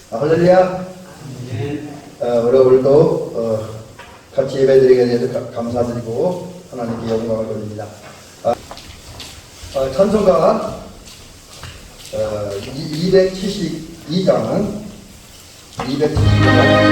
할렐루야. 우리 오늘도 같이 예배드리게 돼서 감사드리고 하나님께 영광을 돌립니다. 찬송가 272장 272장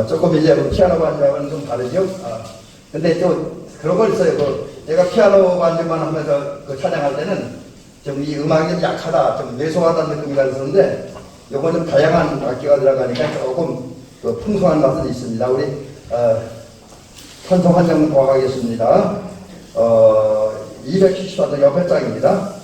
조금 이제 피아노 반주하고는 좀 다르죠. 근데 또 그런 걸 있어요. 제가 피아노 반주만 하면서 찬양할 때는 좀 이 음악이 약하다, 좀 왜소하다는 느낌이 있었는데, 요건 좀 다양한 악기가 들어가니까 조금 풍성한 맛은 있습니다. 우리 찬송 한 장 더 하겠습니다. 274장 옆에 장입니다.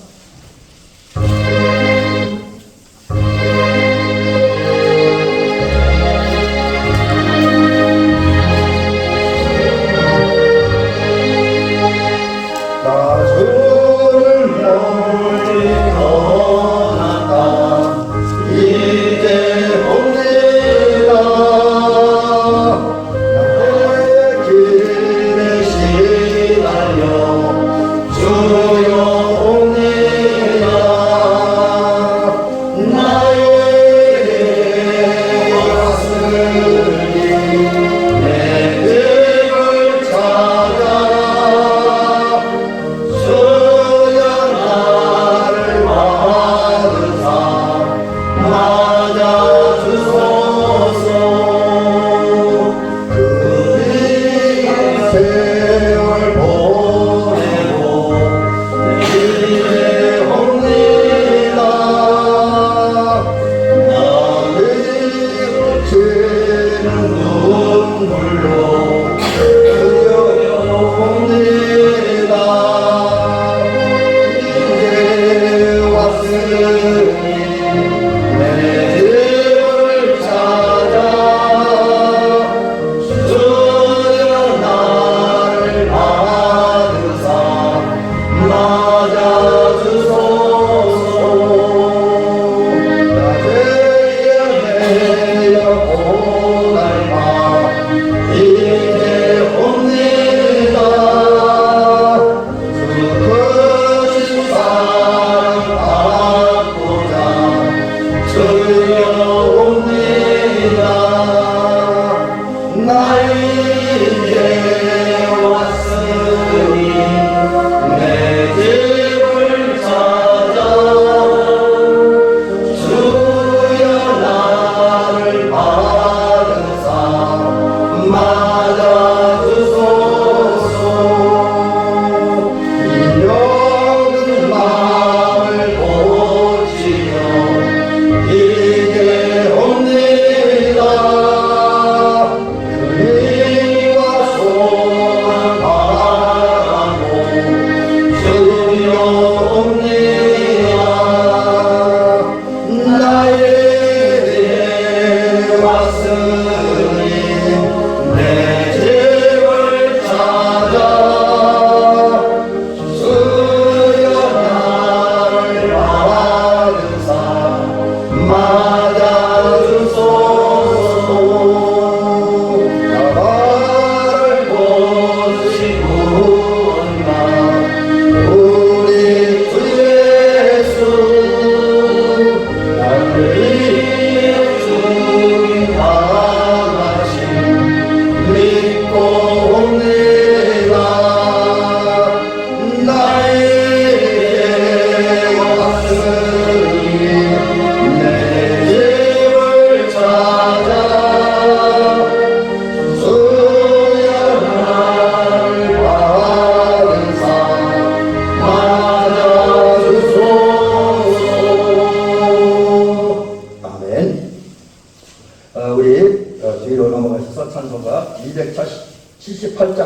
뒤로 넘어가셔서 찬송가 278장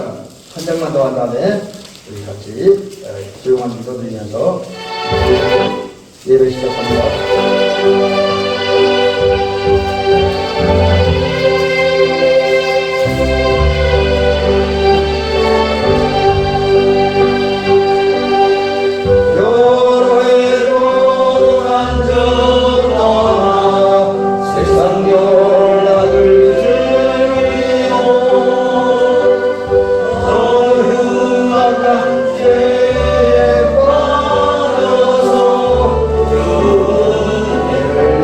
한 장만 더 한 다음에 우리 같이 조용한 기도 드리면서 예배 시작합니다. 주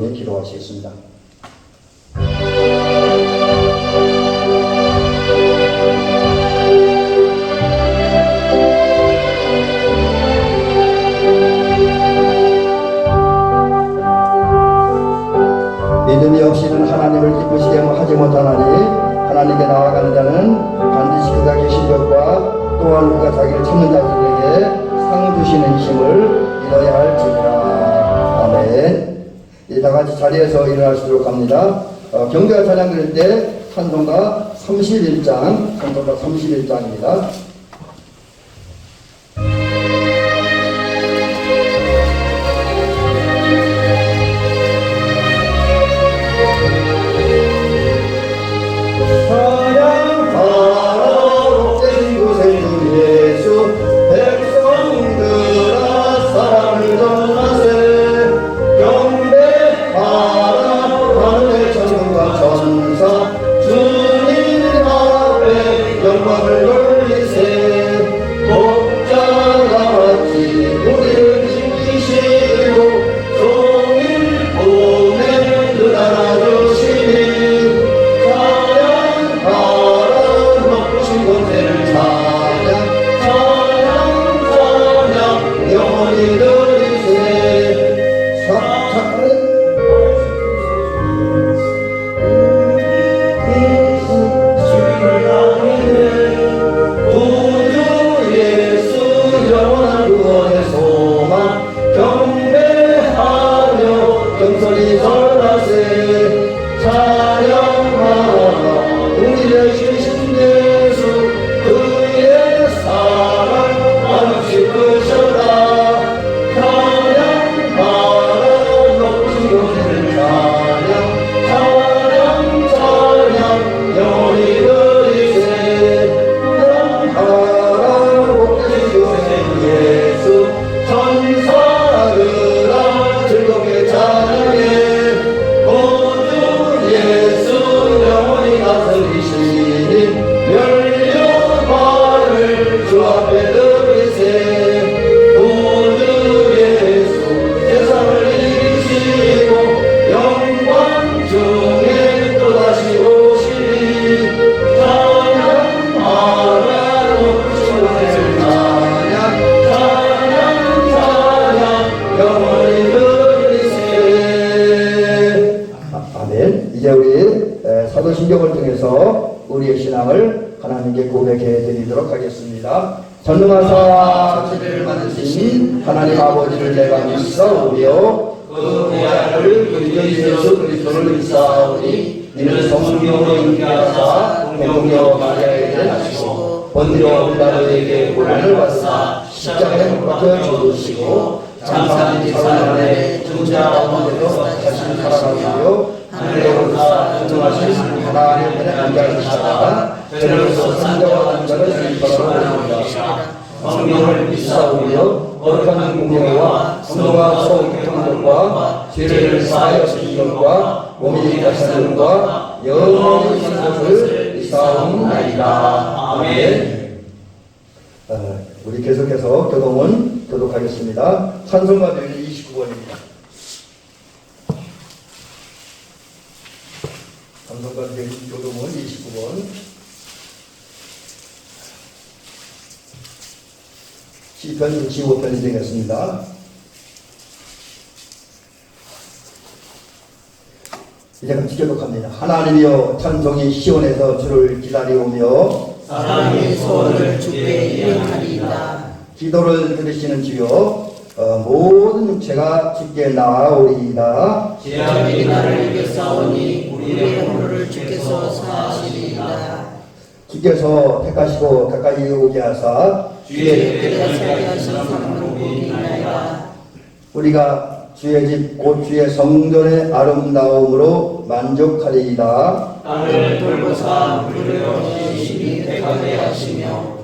조용히 기도하시겠습니다. 믿음이 없이는 하나님을 기쁘시게 하지 못하나니 하나님께 나아가는 자는 반드시 그가 계신 것과 또한 그가 자기를 찾는 자들에게 상 주시는 힘을 믿어야 할지니라. 아멘. 이제 다 같이 자리에서 일어날 수 있도록 합니다. 경배가 찬양 드릴 때 찬송가 31장입니다. 사도신경을 통해서 우리의 신앙을 하나님께 고백해 드리도록 하겠습니다. 전능하사 지혜를 많으신 하나님 아버지를 내가 믿사오며 그 외아를 그 예수 그리스도를 믿사오니 이는 성령으로 인도하사 공동여 마리아에게 하시고 본디오 빌라도에게 고난을 받사 십자가에 못 박혀 죽으시고 장사한 지 4년에 중자 가운데서 다시 살아나시며 하늘에 올라 전능하신 하나님 편에 앉아계시다가 저로서 산자와 남자를 인도하옵니다. 성령을 믿사오며 거룩한 공경과 성도가 서로 교통한 것과 죄를 사하여 주신 것과 몸이 다시는 것과 영원히 사는 것을 믿사옵나이다. 아멘. 우리 계속해서 교동은 교독하겠습니다. 찬송가 비율 29번입니다. 찬송가 비율 교동은 29번. 시편 65편이 되겠습니다. 이제 같이 교독합니다. 하나님이여 찬송이 시온에서 주를 기다리오며 사랑의 소원을 주께 이행하리이다. 기도를 들으시는 주여 모든 육체가 주께 나아오리이다. 죄악이 나를 이겼사오니 우리의 허물을 주께서 사하시리이다. 주께서 택하시고 가까이 오게 하사 주의 뜻을 살게 하신 사람은 복이나이다. 우리가 주의 집 곧 주의 성전의 아름다움으로 만족하리이다. 땅을 돌보사 물을 얻으시니 백하게 하시며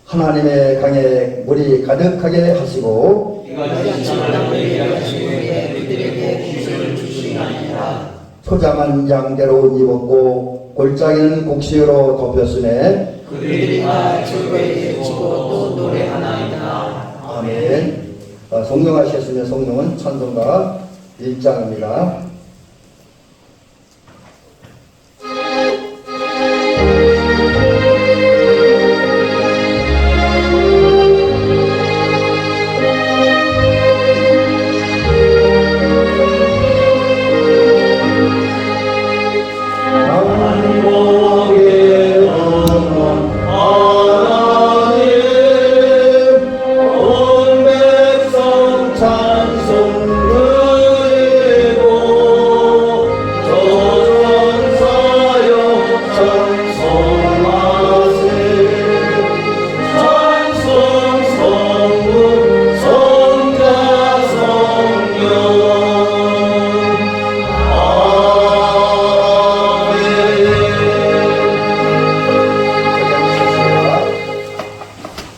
하나님의 강에 물이 가득하게 하시고 이같이 땅을 예하신 후에 그들에게 기술을 주시나이다. 초장한 양대로 옷 입었고 골짜기는 곡식으로 덮였으매 그들이 다 즐거이 외치고 또 노래하나이다. 아멘. 성령하셨으면 성령은 찬송가 1장입니다.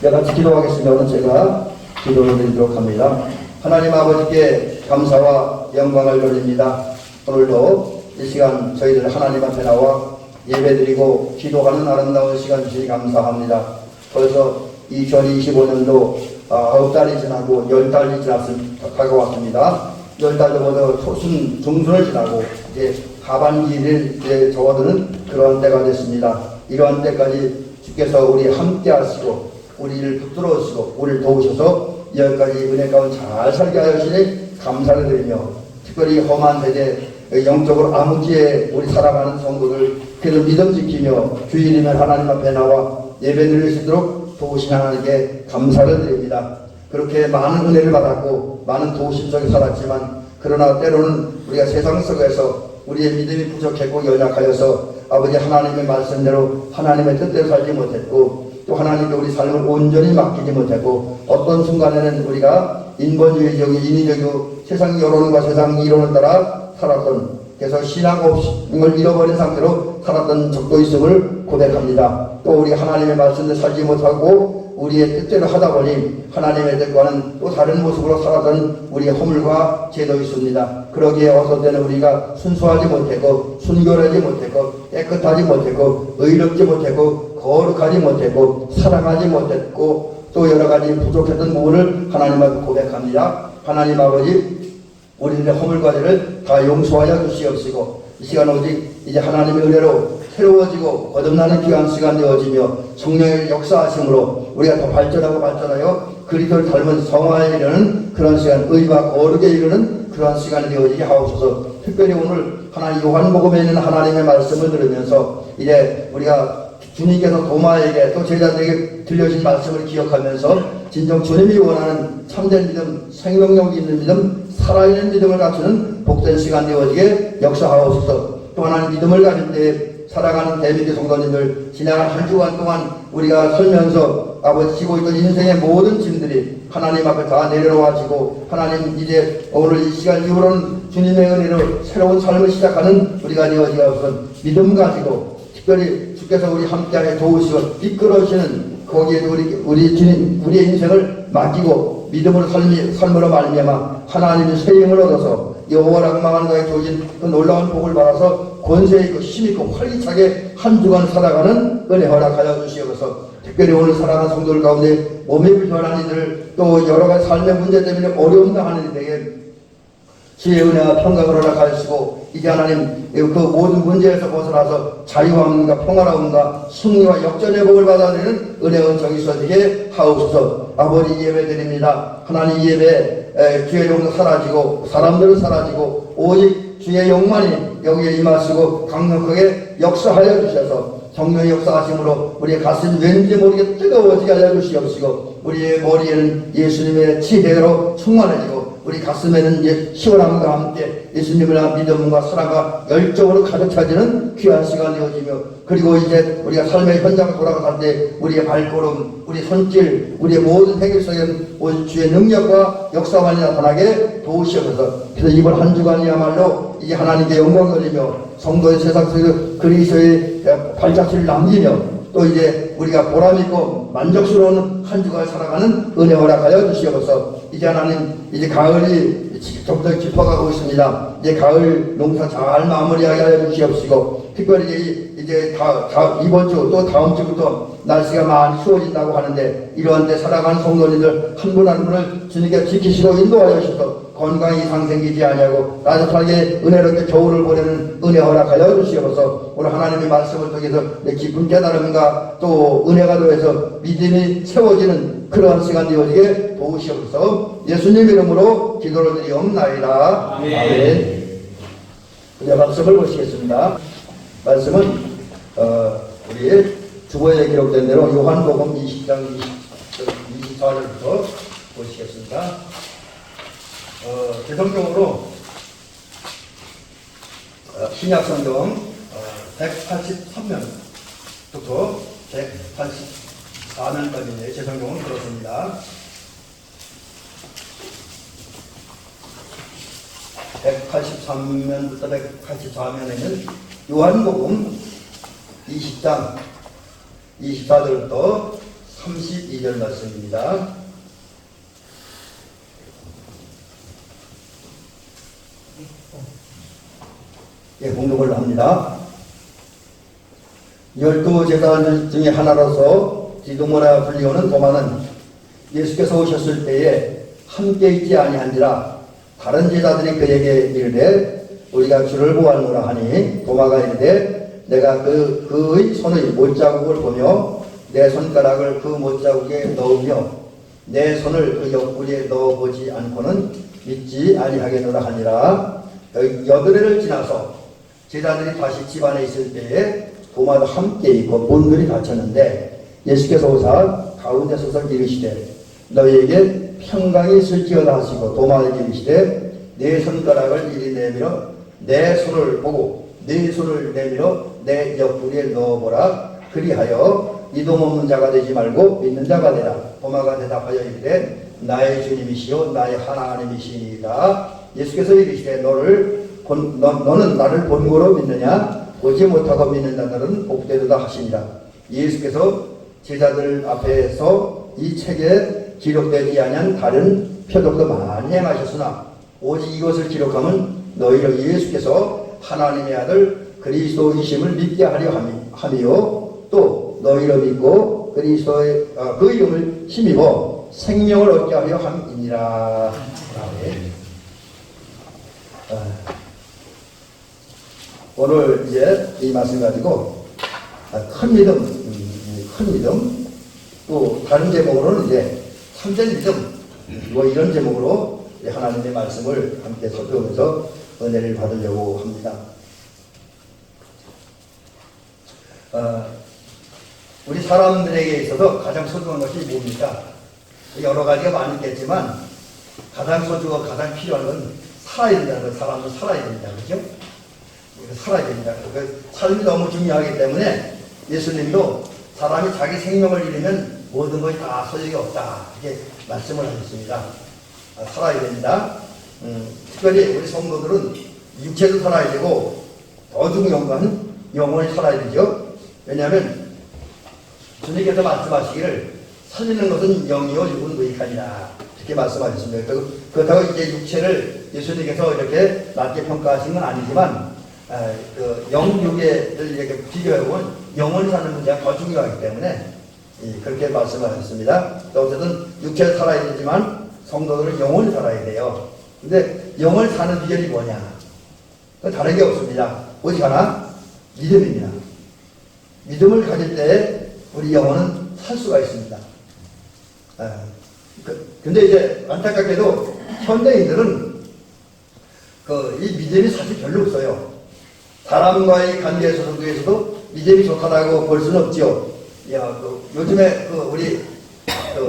같이 기도하겠습니다. 오늘 제가 기도를 드리도록 합니다. 하나님 아버지께 감사와 영광을 돌립니다. 오늘도 이 시간 저희들 하나님 앞에 나와 예배드리고 기도하는 아름다운 시간 주시니 감사합니다. 벌써 2025년도 9달이 지나고 10달이 다가왔습니다. 10달도 모두 초순, 중순을 지나고 이제 하반기를 이제 접어드는 그러한 때가 됐습니다. 이러한 때까지 주께서 우리 함께 하시고 우리를 붙들어주시고 우리를 도우셔서 여기까지 은혜 가운데 잘 살게 하시니 감사를 드리며 특별히 험한 세대 영적으로 암흑기에 우리 살아가는 성도들 그래도 믿음 지키며 주일이면 하나님 앞에 나와 예배 드릴 수 있도록 도우신 하나님께 감사를 드립니다. 그렇게 많은 은혜를 받았고 많은 도우심 속에 살았지만 그러나 때로는 우리가 세상 속에서 우리의 믿음이 부족했고 연약하여서 아버지 하나님의 말씀대로 하나님의 뜻대로 살지 못했고 또 하나님께 우리 삶을 온전히 맡기지 못하고 어떤 순간에는 우리가 인본주의적이고 인위적이고 세상 여론과 세상 이론을 따라 살았던 그래서 신앙을 잃어버린 상태로 살았던 적도 있음을 고백합니다. 또 우리 하나님의 말씀을 살지 못하고 우리의 뜻대로 하다 보니 하나님의 뜻과는 또 다른 모습으로 살았던 우리의 허물과 죄도 있습니다. 그러기에 어떤 때는 우리가 순수하지 못했고 순결하지 못했고 깨끗하지 못했고 의롭지 못했고 거룩하지 못했고 사랑하지 못했고 또 여러가지 부족했던 부분을 하나님 앞에 고백합니다. 하나님 아버지 우리들의 허물과 죄를 다 용서하여 주시옵시고 이 시간 오직 이제 하나님의 은혜로 새로워지고 거듭나는 귀한 시간 되어지며 성령의 역사하심으로 우리가 더 발전하여 그리스도를 닮은 성화에 이르는 그런 시간, 의와 거룩에 이르는 그런 시간이 되어지게 하옵소서. 특별히 오늘 하나님 요한복음에 있는 하나님의 말씀을 들으면서 이제 우리가 주님께서 도마에게 또 제자들에게 들려진 말씀을 기억하면서 진정 주님이 원하는 참된 믿음, 생명력 있는 믿음, 살아있는 믿음을 갖추는 복된 시간 되어지게 역사하옵소서. 또 하나님 믿음을 가질 때 살아가는 대민교 성도님들 지나간 한 주간 동안 우리가 살면서 아버지 지고 있던 인생의 모든 짐들이 하나님 앞에 다 내려놓아지고 하나님 이제 오늘 이 시간 이후로는 주님의 은혜로 새로운 삶을 시작하는 우리가 되어지게 하옵소서. 믿음 가지고 특별히 주께서 우리 함께하게 도우시고 이끌어주시는 거기에 우리 주님 우리의 인생을 맡기고 믿음으로 삶으로 말미암아 하나님의 새 힘을 얻어서 여호와를 악망하는 자에게 주어진 그 놀라운 복을 받아서 권세 있고 힘 있고 활기차게 한 주간 살아가는 은혜 허락하여 주시옵소서. 특별히 오늘 살아가는 성도들 가운데 몸이 불편한 이들 또 여러 가지 삶의 문제 때문에 어려움 당하는 이들에게 주의 은혜와 평강을 허락하시고 이제 하나님 그 모든 문제에서 벗어나서 자유함과 평화로움과 승리와 역전의 복을 받아들이는 은혜와 정이 있어지게 하옵소서. 아버지 예배드립니다. 하나님 예배 주의 영도 사라지고 사람들은 사라지고 오직 주의 영만이 여기에 임하시고 강력하게 역사하여 주셔서 성령의 역사하심으로 우리의 가슴이 왠지 모르게 뜨거워지게 하여 주시옵시고 우리의 머리에는 예수님의 지혜로 충만해지고 우리 가슴에는 시원함과 함께 예수님을 믿음과 사랑과 열정으로 가득 차지는 귀한 시간이 되어지며 그리고 이제 우리가 삶의 현장을 돌아갈 때 우리의 발걸음, 우리 손길, 우리의 모든 행위 속에는 오직 주의 능력과 역사만이 나타나게 도우시옵소서. 그래서 이번 한 주간이야말로 이제 하나님께 영광 돌리며 성도의 세상 속에 그리스도의 발자취를 남기며 또 이제 우리가 보람있고 만족스러운 한 주간을 살아가는 은혜 허락하여 주시옵소서. 이제 하나님 이제 가을이 점점 깊어가고 있습니다. 이제 가을 농사 잘 마무리하게 하여 주시옵시고 특별히 이제 이번 주 또 다음 주부터 날씨가 많이 추워진다고 하는데 이러한 때 살아가는 성도님들 한 분 한 분을 주님께 지키시고 인도하여 주셔서 건강이 이상 생기지 아니하고 따뜻하게 은혜롭게 겨울을 보내는 은혜 허락하여 주시옵소서. 오늘 하나님의 말씀을 통해서 내 깊은 깨달음과 또 은혜가 더해서 믿음이 세워지는 그러한 시간 되어지게 도우시옵소서. 예수님 이름으로 기도를 드리옵나이다. 아멘. 이제 말씀을 보시겠습니다. 말씀은 우리 주보에 기록된 대로 요한복음 20장 24절부터 보시겠습니다. 개성경으로 신약성경 183면부터 184면까지의 개성경은 그렇습니다. 183면부터 184면에는 요한복음 20장 24절부터 32절 말씀입니다. 예, 공독을 합니다. 12 제자들 중에 하나로서 디도모라 불리우는 도마는 예수께서 오셨을 때에 함께 있지 아니한지라 다른 제자들이 그에게 이르되 우리가 주를 보았노라 하니 도마가 이르되 내가 그의 손의 못자국을 보며 내 손가락을 그 못자국에 넣으며 내 손을 그 옆구리에 넣어보지 않고는 믿지 아니하겠노라 하니라. 여드레를 지나서 제자들이 다시 집안에 있을 때에 도마도 함께 있고 문들이 닫혔는데 예수께서 오사 가운데 서서 이르시되 너희에게 평강이 있을지어다 하시고 도마에게 이르시되 내 손가락을 이리 내밀어 내 손을 보고 네 손을 내밀어 내 옆구리에 넣어보라. 그리하여 이동 없는 자가 되지 말고 믿는 자가 되라. 도마가 대답하여 이르되 나의 주님이시요 나의 하나님이시니이다. 예수께서 이르시되 너는 나를 본고로 믿느냐? 보지 못하고 믿는 자들은 복되도다 하시니라. 예수께서 제자들 앞에서 이 책에 기록되지 아니한 다른 표적도 많이 행하셨으나 오직 이것을 기록하면 너희를 예수께서 하나님의 아들 그리스도이심을 믿게 하려 함이요 또 너희를 믿고 그리스도의 그 이름을 힘입어 생명을 얻게 하려 함이니라. 오늘 이제 이 말씀 가지고 큰 믿음 또 다른 제목으로는 이제 참된 믿음 뭐 이런 제목으로 하나님의 말씀을 함께 살펴보면서 은혜를 받으려고 합니다. 우리 사람들에게 있어서 가장 소중한 것이 뭡니까? 여러 가지가 많이 있겠지만 가장 소중하고 가장 필요한 건 살아야 된다는 거. 사람도 살아야 된다. 그죠? 살아야 된다. 그 삶이 너무 중요하기 때문에 예수님도 사람이 자기 생명을 잃으면 모든 것이 다 소용이 없다. 이렇게 말씀을 하셨습니다. 살아야 됩니다. 특별히 우리 성도들은 육체도 살아야 되고 더 중요한 건 영혼이 살아야 되죠. 왜냐하면 주님께서 말씀하시기를 살리는 것은 영이요 육은 무익하니라 이렇게 말씀하셨습니다. 그렇다고 이제 육체를 예수님께서 이렇게 낮게 평가하신 건 아니지만 그 영육을 이렇게 비교해보면 영혼이 사는 문제가 더 중요하기 때문에 그렇게 말씀하셨습니다. 어쨌든 육체를 살아야 되지만 성도들은 영혼을 살아야 돼요. 근데 영혼을 사는 비결이 뭐냐? 다른 게 없습니다. 오직 하나 믿음입니다. 믿음을 가질 때 우리 영혼은 살 수가 있습니다. 근데 이제 안타깝게도 현대인들은 이 믿음이 사실 별로 없어요. 사람과의 관계 속에서도 믿음이 좋다라고 볼 수는 없죠. 요즘에 우리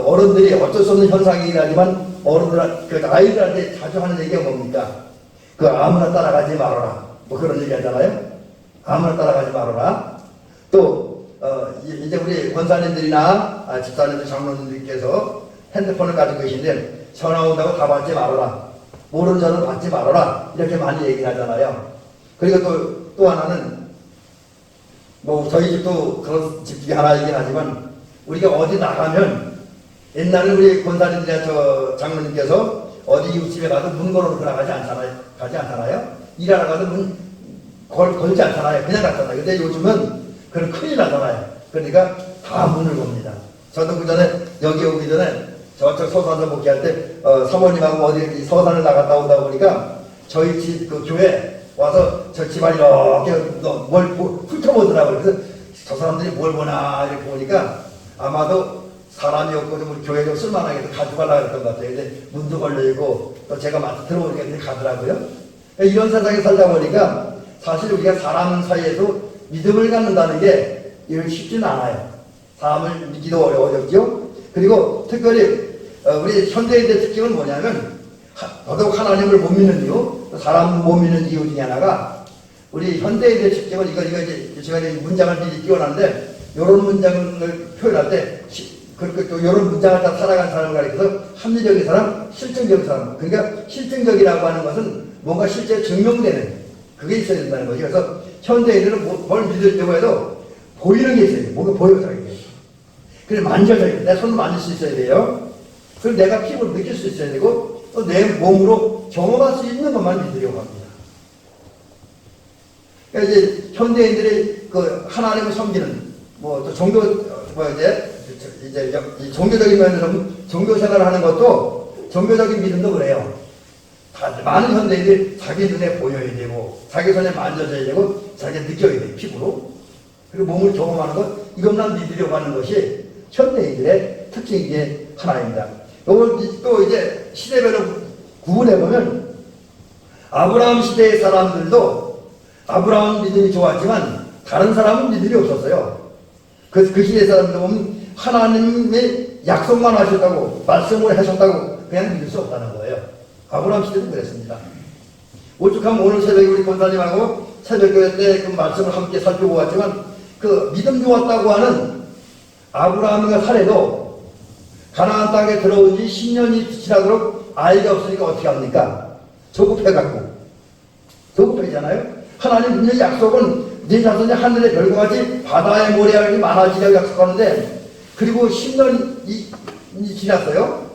어른들이 어쩔 수 없는 현상이긴 하지만 아이들한테 자주 하는 얘기가 뭡니까? 아무나 따라가지 말아라. 뭐 그런 얘기 하잖아요. 아무나 따라가지 말아라. 또 이제 우리 권사님들이나 집사님들, 장로님들께서 핸드폰을 가지고 계신데 전화 온다고 다 받지 말아라. 모르는 전화 받지 말아라. 이렇게 많이 얘기를 하잖아요. 그리고 또 하나는 뭐 저희 집도 그런 집이 하나이긴 하지만 우리가 어디 나가면 옛날에 우리 권사님들이나 장로님께서 어디 이웃집에 가도 문 걸어 들어가지 않잖아요. 일하러 가도 문 걸지 않잖아요. 그냥 갔잖아요. 근데 요즘은 그런 큰일 나잖아요. 그러니까 다 문을 겁니다. 저도 그 전에 여기 오기 전에 저쪽 서산서 목회할 때 사모님하고 어디 서산을 나갔다 오다 보니까 저희 집 그 교회 와서 저 집안 이렇게 뭘 훑어보더라고요. 그래서 저 사람들이 뭘 보나 이렇게 보니까 아마도 사람이 없고 좀 우리 교회 좀 쓸만하게 가져가려고 했던 것 같아요. 근데 문도 걸려있고 또 제가 마트 들어오니까 그냥 가더라고요. 이런 세상에 살다 보니까 사실 우리가 사람 사이에서 믿음을 갖는다는 게 이런 쉽지는 않아요. 사람을 믿기도 어렵죠. 그리고 특별히 우리 현대인의 특징은 뭐냐면 더더욱 하나님을 못 믿는 이유, 사람 못 믿는 이유 중에 하나가 우리 현대인의 특징은 이거 이제 제가 이제 문장을 미리 띄워놨는데 이런 문장을 표현할 때 그렇게 또 이런 문장을 다 살아간 사람을 가리켜서 합리적인 사람, 실증적인 사람. 그러니까 실증적이라고 하는 것은 뭔가 실제 증명되는 그게 있어야 된다는 거죠. 그래서 현대인들은 뭘 믿으려고 해도 보이는 게 있어야 돼요. 뭔가 보여져야 돼요. 그래 만져져야 돼요. 내 손을 만질 수 있어야 돼요. 그리고 내가 피부를 느낄 수 있어야 되고 또 내 몸으로 경험할 수 있는 것만 믿으려고 합니다. 그러니까 이제 현대인들이 그 하나님을 섬기는 뭐 또 종교 이제 이 종교적인 면에서 종교 생활을 하는 것도 종교적인 믿음도 그래요. 많은 현대인들이 자기 눈에 보여야 되고 자기 손에 만져져야 되고 자기가 느껴야 돼요. 피부로. 그리고 몸을 경험하는 것 이것만 믿으려고 하는 것이 현대인들의 특징 중에 하나입니다. 이걸 또 이제 시대별로 구분해보면 아브라함 시대의 사람들도 아브라함 믿음이 좋았지만 다른 사람은 믿음이 없었어요. 그 시대 사람들 보면 하나님의 약속만 하셨다고 말씀을 하셨다고 그냥 믿을 수 없다는 거예요. 아브라함 시대도 그랬습니다. 오죽하면 오늘 새벽에 우리 권사님하고 새벽교회 때 그 말씀을 함께 살펴보았지만 그 믿음 좋았다고 하는 아브라함과 사례도 가나안 땅에 들어온 지 10년이 지나도록 아이가 없으니까 어떻게 합니까? 조급해갖고 조급해잖아요. 하나님 분명히 약속은 네 자손이 하늘의 별과 같이 바다의 모래알이 많아지라고 약속하는데 그리고 10년이 지났어요.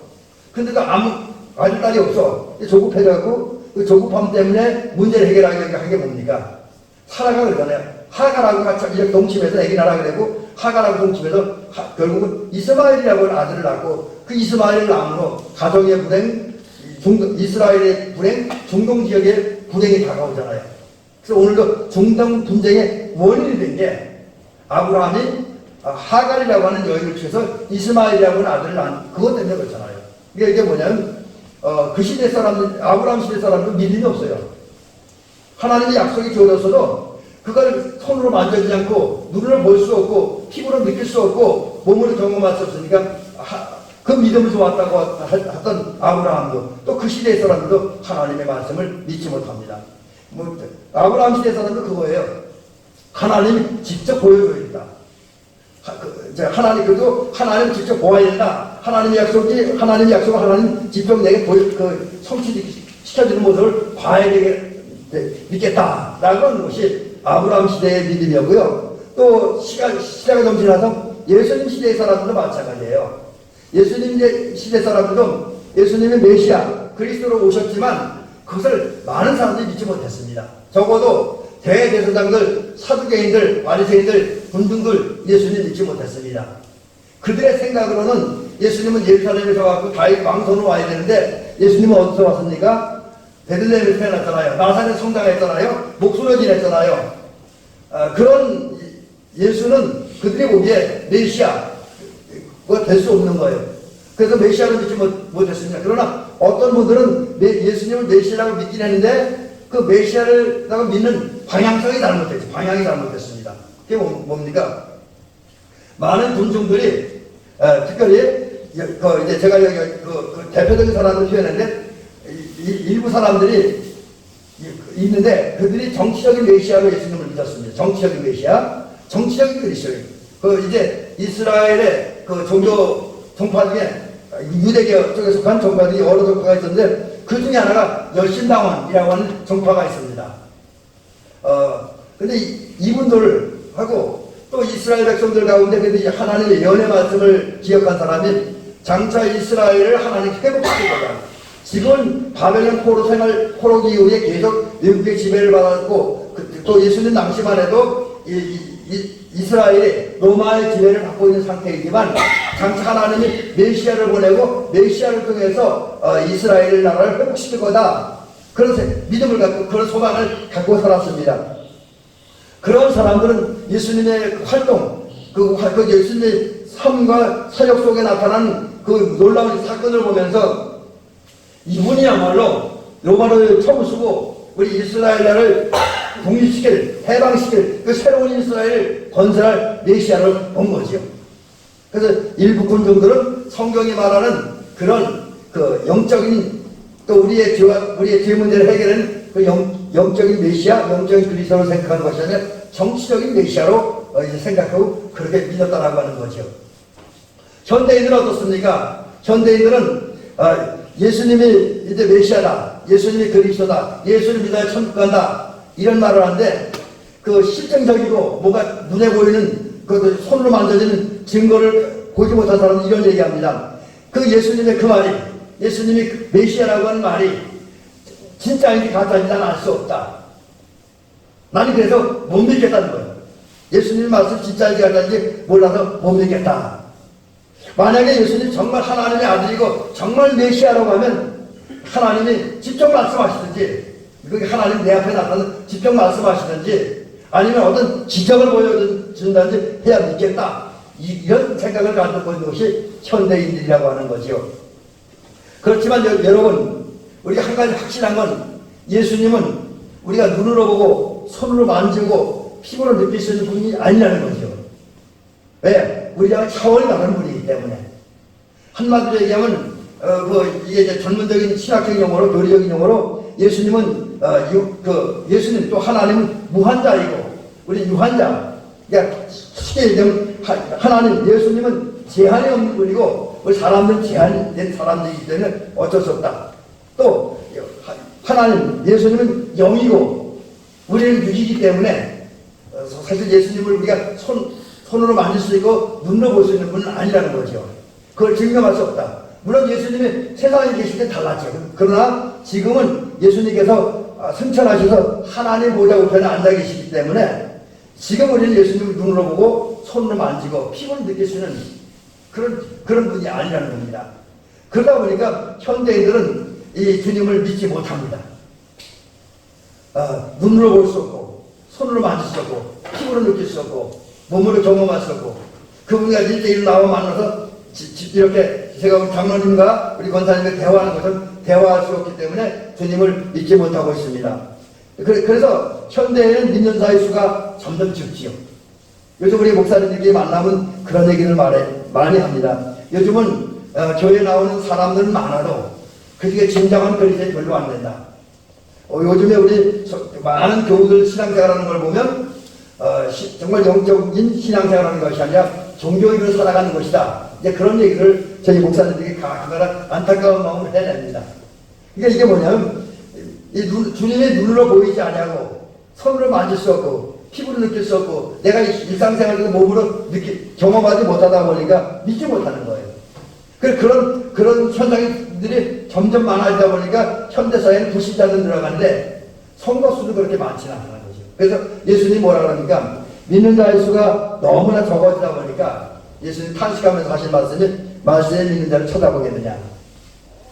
근데도 아무 아들 딸이 없어. 조급해갖고 그 조급함 때문에 문제를 해결하게 한 게 뭡니까? 사라가 그러잖아요. 하가라고 같이 이렇게 동침해서 애기 낳으라 그러고 하가라고 동침해서 결국은 이스마엘이라고 하는 아들을 낳고 그 이스마엘을 낳음으로 가정의 불행, 이스라엘의 불행, 중동 지역의 불행이 다가오잖아요. 그래서 오늘도 중동 분쟁의 원인이 된 게 아브라함이 하갈이라고 하는 여인을 취해서 이스마엘이라고 하는 아들을 낳은 그것 때문에 그렇잖아요. 이게 뭐냐면 그 시대 사람들, 아브라함 시대 사람들 믿음이 없어요. 하나님의 약속이 주어졌어도 그걸 손으로 만져지지 않고 눈으로 볼 수 없고 피부로 느낄 수 없고 몸으로 경험할 수 없으니까 그 믿음을 좋았다고 했던 아브라함도 또 그 시대의 사람들도 하나님의 말씀을 믿지 못합니다. 뭐 아브라함 시대 사람도 그거예요. 하나님이 직접 보여줘야 된다. 하나님 그래도 하나님 직접 보아야 된다. 하나님의 약속을 하나님 직접 내게 성취시켜주는 모습을 봐야 믿겠다. 라는 것이 아브라함 시대의 믿음이었고요. 또 시대가 좀 지나서 예수님 시대의 사람들도 마찬가지예요. 예수님 시대 사람들도 예수님의 메시아 그리스도로 오셨지만 그것을 많은 사람들이 믿지 못했습니다. 적어도 대제사장들, 사두개인들, 바리새인들, 군중들 예수님 믿지 못했습니다. 그들의 생각으로는 예수님은 예루살렘에서 왔고 다윗 왕손으로 와야 되는데 예수님은 어디서 왔습니까? 베들레헴에서 태어났잖아요. 나사렛 성장했잖아요. 목수로 지냈잖아요. 그런 예수는 그들이 보기에 메시아가 될 수 없는 거예요. 그래서 메시아를 믿지 못했습니다. 그러나 어떤 분들은 예수님을 메시아라고 믿긴 했는데 그 메시아라고 믿는 방향성이 잘못됐죠. 방향이 잘못됐습니다. 그게 뭡니까? 많은 군중들이 특별히 이제 제가 여기 그 대표적인 사람을 표현했는데 일부 사람들이 있는데 그들이 정치적인 메시아로 예수님을 믿었습니다. 정치적인 메시아, 정치적인 그리스도인. 이제 이스라엘의 그 종교 종파 중에 유대교 쪽에 속한 종파들이 여러 종파가 있었는데 그 중에 하나가 열심당원이라고 하는 종파가 있습니다. 근데 이분들하고 또 이스라엘 백성들 가운데 그래도 하나님의 연의 말씀을 기억한 사람이 장차 이스라엘을 하나님 회복시킬 거다. 지금 바벨론 포로 이후에 계속 외국의 지배를 받았고 또 예수님 당시만 해도 이스라엘이 로마의 지배를 받고 있는 상태이지만 장차 하나님이 메시아를 보내고 메시아를 통해서 이스라엘 나라를 회복시킬 거다. 그런 믿음을 갖고 그런 소망을 갖고 살았습니다. 그런 사람들은 예수님의 활동, 그 예수님의 삶과 사역 속에 나타난 그 놀라운 사건을 보면서 이분이야말로 로마를 처음 쓰고 우리 이스라엘 나라를 독립시킬, 해방시킬 그 새로운 이스라엘 건설할 메시아를 본 거죠. 그래서 일부 군중들은 성경이 말하는 그런 그 영적인 또 우리의 죄 문제를 해결하는 그 영적인 메시아, 영적인 그리스도를 생각하는 것이 아니라 정치적인 메시아로 이제 생각하고 그렇게 믿었다라고 하는 거죠. 현대인들은 어떻습니까? 현대인들은 예수님이 이제 메시아다, 예수님이 그리스도다, 예수를 믿어야 천국 간다 이런 말을 하는데 그 실증적이고 뭐가 눈에 보이는 그 손으로 만져지는 증거를 보지 못한 사람은 이런 얘기합니다. 그 예수님의 그 말이, 예수님이 메시아라고 하는 말이 진짜인지 가짜인지 난 알 수 없다. 나는 그래서 못 믿겠다는 거예요. 예수님 말씀 진짜인지 가짜인지 몰라서 못 믿겠다. 만약에 예수님 정말 하나님의 아들이고 정말 메시아라고 하면 하나님이 직접 말씀하시든지, 그게 하나님 내 앞에 나타나서 직접 말씀하시든지 아니면 어떤 기적을 보여준다든지 해야 믿겠다. 이런 생각을 가지고 있는 것이 현대인들이라고 하는 거죠. 그렇지만 여러분, 우리가 한 가지 확실한 건 예수님은 우리가 눈으로 보고 손으로 만지고 피부로 느낄 수 있는 분이 아니라는 거죠. 왜? 우리가 차원이 다른 분이기 때문에. 한마디로 얘기하면 이게 이제 전문적인 신학적 용어로, 교리적인 용어로 예수님은 예수님 또 하나님은 무한자이고 우리 유한자. 그러니까 쉽게 얘기하면 하나님, 예수님은 제한이 없는 분이고 우리 사람들은 제한된 사람들이기 때문에 어쩔 수 없다. 또 하나님, 예수님은 영이고 우리는 육이기 때문에 사실 예수님을 우리가 손으로 만질 수 있고 눈으로 볼 수 있는 분은 아니라는 거죠. 그걸 증명할 수 없다. 물론 예수님이 세상에 계실 때 달랐죠. 그러나 지금은 예수님께서 승천하셔서 하나님 보좌 우편에 앉아 계시기 때문에 지금 우리는 예수님을 눈으로 보고 손으로 만지고 피부를 느낄 수 있는 그런 분이 아니라는 겁니다. 그러다 보니까 현대인들은 이 주님을 믿지 못합니다. 눈으로 볼 수 없고 손으로 만질 수 없고 피부로 느낄 수 없고 몸으로 경험할 수 없고 그분과 1대1로 나와 만나서 이렇게 제가 우리 장로님과 우리 권사님과 대화하는 것처럼 대화할 수 없기 때문에 주님을 믿지 못하고 있습니다. 그래서 현대에는 믿는 자의 수가 점점 적지요. 요즘 우리 목사님들끼리 만나면 그런 얘기를 많이 합니다. 요즘은 교회에 나오는 사람들은 많아도 그 중에 진정한 그리스도인이 별로 안 된다. 요즘에 우리 많은 교우들 신앙생활하는 걸 보면 정말 영적인 신앙생활하는 것이 아니라 종교인으로 살아가는 것이다. 이제 그런 얘기를 저희 목사님들이 가끔가다 안타까운 마음을 해냅니다. 그러니까 이게 뭐냐면 주님의 눈으로 보이지 않냐고 손으로 만질 수 없고 피부로 느낄 수 없고 내가 일상생활에서 몸으로 경험하지 못하다 보니까 믿지 못하는 거예요. 그런 현상들이 점점 많아지다 보니까 현대사회는 불신자들 들어가는데 성도 수도 그렇게 많지는 않다는 거죠. 그래서 예수님이 뭐라 그러니까 믿는 자의 수가 너무나 적어지다 보니까 예수님 탄식하면서 하신 말씀이 말세에 믿는 자를 쳐다보겠느냐,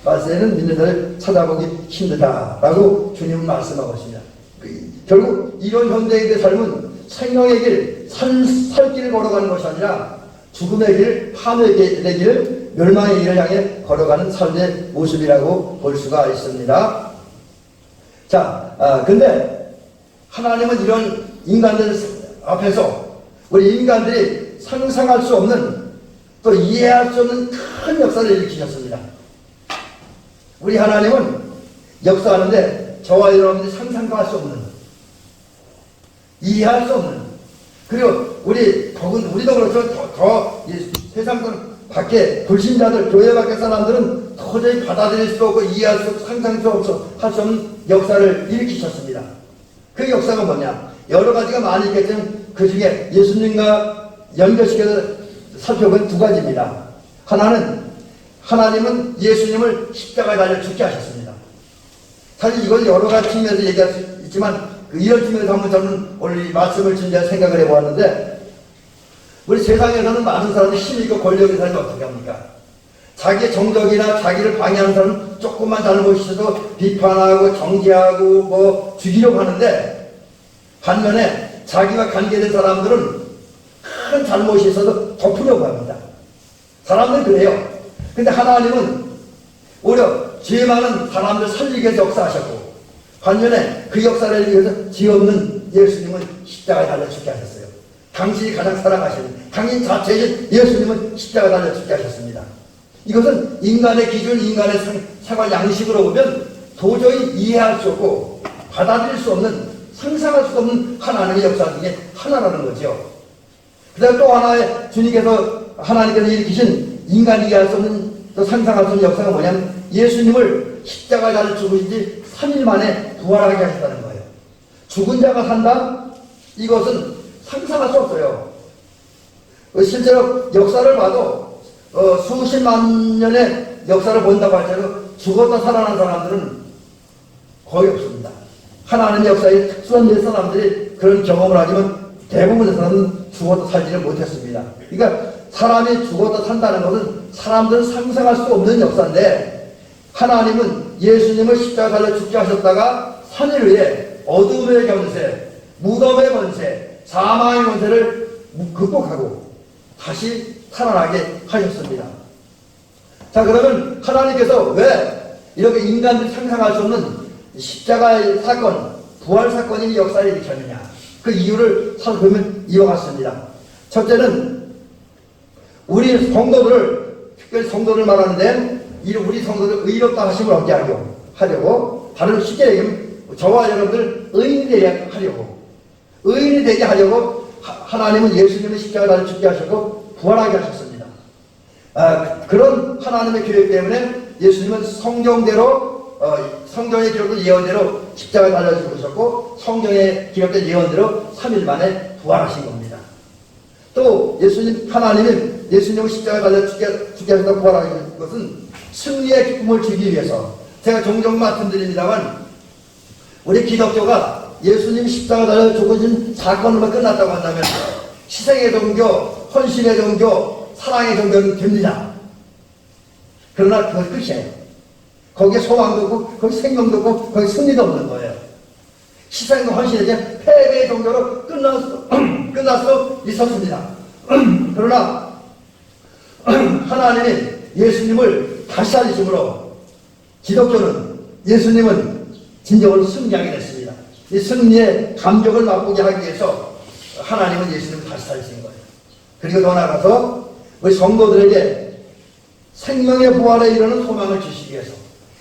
말세에는 믿는 자를 쳐다보기 힘들다라고 주님은 말씀하고 있습니다. 결국 이런 현대인의 삶은 생명의 길, 살 길을 걸어가는 것이 아니라 죽음의 길, 파멸의 길, 멸망의 길을 향해 걸어가는 삶의 모습이라고 볼 수가 있습니다. 자, 근데 하나님은 이런 인간들 앞에서 우리 인간들이 상상할 수 없는 또 이해할 수 없는 큰 역사를 일으키셨습니다. 우리 하나님은 역사하는데 저와 여러분들이 상상도 할 수 없는, 이해할 수 없는, 그리고 우리도 그렇죠. 더 세상 밖에 불신자들, 교회 밖의 사람들은 도저히 받아들일 수 없고 이해할 수 없고 상상도 할 수 없는 역사를 일으키셨습니다. 그 역사가 뭐냐? 여러 가지가 많이 있겠지만 그 중에 예수님과 연결시켜서 살펴본 두 가지입니다. 하나는 하나님은 예수님을 십자가에 달려 죽게 하셨습니다. 사실 이걸 여러 가지 측면에서 얘기할 수 있지만 이런 측면에서 한번 저는 오늘 이 말씀을 준비해 생각을 해보았는데 우리 세상에서는 많은 사람들이 힘 있고 권력이 살면 어떻게 합니까? 자기의 정적이나 자기를 방해하는 사람 조금만 잘못이 있어도 비판하고 정죄하고 뭐 죽이려고 하는데, 반면에 자기와 관계된 사람들은 큰 잘못이 있어도 덮으려고 합니다. 사람들은 그래요. 근데 하나님은 오히려 죄 많은 사람들 살리기 위해서 역사하셨고, 반면에 그 역사를 위해서 죄 없는 예수님은 십자가에 달려 죽게 하셨어요. 당신이 가장 사랑하시는 당신 자체이신 예수님은 십자가에 달려 죽게 하셨습니다. 이것은 인간의 기준, 인간의 생활 양식으로 보면 도저히 이해할 수 없고 받아들일 수 없는, 상상할 수 없는 하나님의 역사 중에 하나라는 거죠. 그 다음 또 하나의 하나님께서 일으키신 인간이 이해할 수 없는, 또 상상할 수 없는 역사가 뭐냐면 예수님을 십자가에 달려 죽으신 지 3일 만에 부활하게 하셨다는 거예요. 죽은 자가 산다? 이것은 상상할 수 없어요. 실제로 역사를 봐도 수십만 년의 역사를 본다고 할지라도 죽었다 살아난 사람들은 거의 없습니다. 하나님의 역사에 특수한 몇 사람들이 그런 경험을 하지만 대부분의 사람은 죽었다 살지를 못했습니다. 그러니까 사람이 죽었다 산다는 것은 사람들은 상상할 수 없는 역사인데, 하나님은 예수님을 십자가 달려 죽게 하셨다가 3일 후에 어둠의 권세, 무덤의 권세, 사망의 권세를 극복하고 다시 살아나게 하셨습니다. 자, 그러면 하나님께서 왜 이렇게 인간들이 상상할 수 없는 십자가의 사건, 부활 사건이 역사를 일으켰느냐, 그 이유를 살펴보면 이와 같습니다. 첫째는 우리 성도들을, 특별히 성도를 말하는데 우리 성도들 의롭다 하심을 얻게 하려고, 다른 쉽게 얘기하면 저와 여러분들 의인이 되게 하려고, 의인이 되게 하려고 하나님은 예수님을 십자가 달려 죽게 하셨고 부활하게 하셨습니다. 그런 하나님의 계획 때문에 예수님은 성경대로, 성경에 기록된 예언대로 십자가에 달려 죽으셨고, 성경에 기록된 예언대로 3일 만에 부활하신 겁니다. 또 하나님은 예수님을 십자가에 달려 죽게 하셨다고 부활하신 것은 승리의 기쁨을 주기 위해서, 제가 종종 말씀드립니다만 우리 기독교가 예수님 십자가 달려 죽으신 사건으로 끝났다고 한다면 희생의 종교, 헌신의 종교, 사랑의 종교는 됩니다. 그러나 그건 끝이에요. 거기에 소망도 없고 거기 생명도 없고 거기 승리도 없는 거예요. 희생과 헌신의 패배의 종교로 끝날 수 있었습니다. 그러나 하나님이 예수님을 다시 살리심으로 기독교는, 예수님은 진정으로 승리하게 됐습니다. 이 승리의 감격을 맛보게 하기 위해서 하나님은 예수님을 다시 살리신 거예요. 그리고 더 나아가서 우리 성도들에게 생명의 부활에 이르는 소망을 주시기 위해서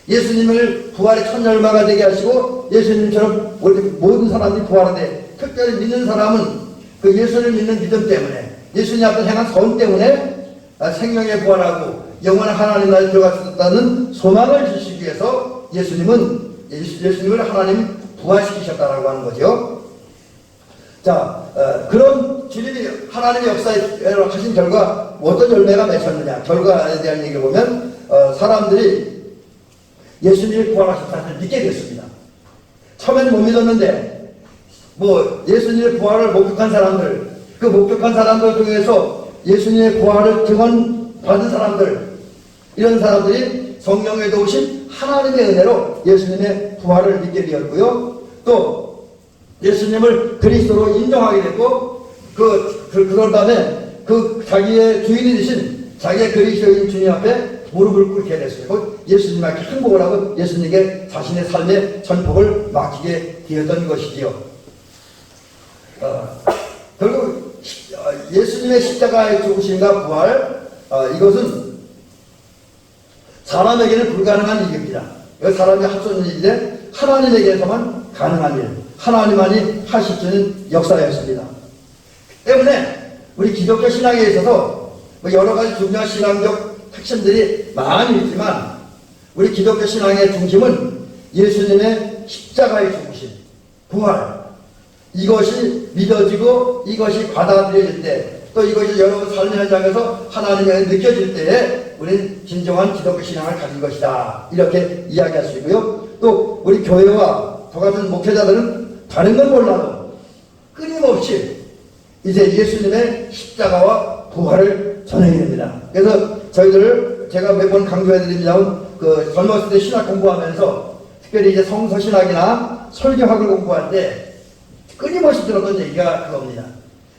예수님을 부활의 첫 열마가 되게 하시고, 예수님처럼 우리 모든 사람들이 부활하되, 특별히 믿는 사람은 그 예수를 믿는 믿음 때문에, 예수님 앞에 행한 선 때문에 생명에 부활하고 영원한 하나님 나라에 들어갈 수 있다는 소망을 주시기 위해서 예수님을 하나님 부활시키셨다라고 하는 거죠. 자, 그런 주님이 하나님의 역사에 하신 결과 어떤 열매가 맺혔느냐, 결과에 대한 얘기를 보면 사람들이 예수님이 부활하셨다는 믿게 됐습니다. 처음에는 못 믿었는데 예수님의 부활을 목격한 사람들, 그 목격한 사람들 중에서 예수님의 부활을 증언받은 사람들, 이런 사람들이 성령에도 오신 하나님의 은혜로 예수님의 부활을 믿게 되었고요. 또 예수님을 그리스도로 인정하게 됐고, 그런 다음에 자기의 주인이 되신 자기의 그리스도인 주님 앞에 무릎을 꿇게 됐어요. 예수님께 항복을 하고 예수님께 자신의 삶의 전폭을 맡기게 되었던 것이지요. 결국 예수님의 십자가의 죽으심과 부활, 이것은 사람에게는 불가능한 일입니다. 사람이 할 수 있는 일인데 하나님에게서만 가능한 일, 하나님만이 하실 수 있는 역사였습니다. 때문에 우리 기독교 신앙에 있어서 여러 가지 중요한 신앙적 핵심들이 많이 있지만, 우리 기독교 신앙의 중심은 예수님의 십자가의 죽으심, 부활, 이것이 믿어지고 이것이 받아들여질 때, 또 이것이 여러분 삶의 현장에서 하나님의 느껴질 때에 우리는 진정한 기독교 신앙을 가진 것이다, 이렇게 이야기할 수 있고요. 또 우리 교회와 저 같은 목회자들은 다른 건 몰라도 끊임없이 이제 예수님의 십자가와 부활을 전해야 됩니다. 그래서 제가 몇 번 강조해드리면 그 젊었을 때 신학 공부하면서 특별히 이제 성서 신학이나 설교학을 공부할 때 끊임없이 들었던 얘기가 그겁니다.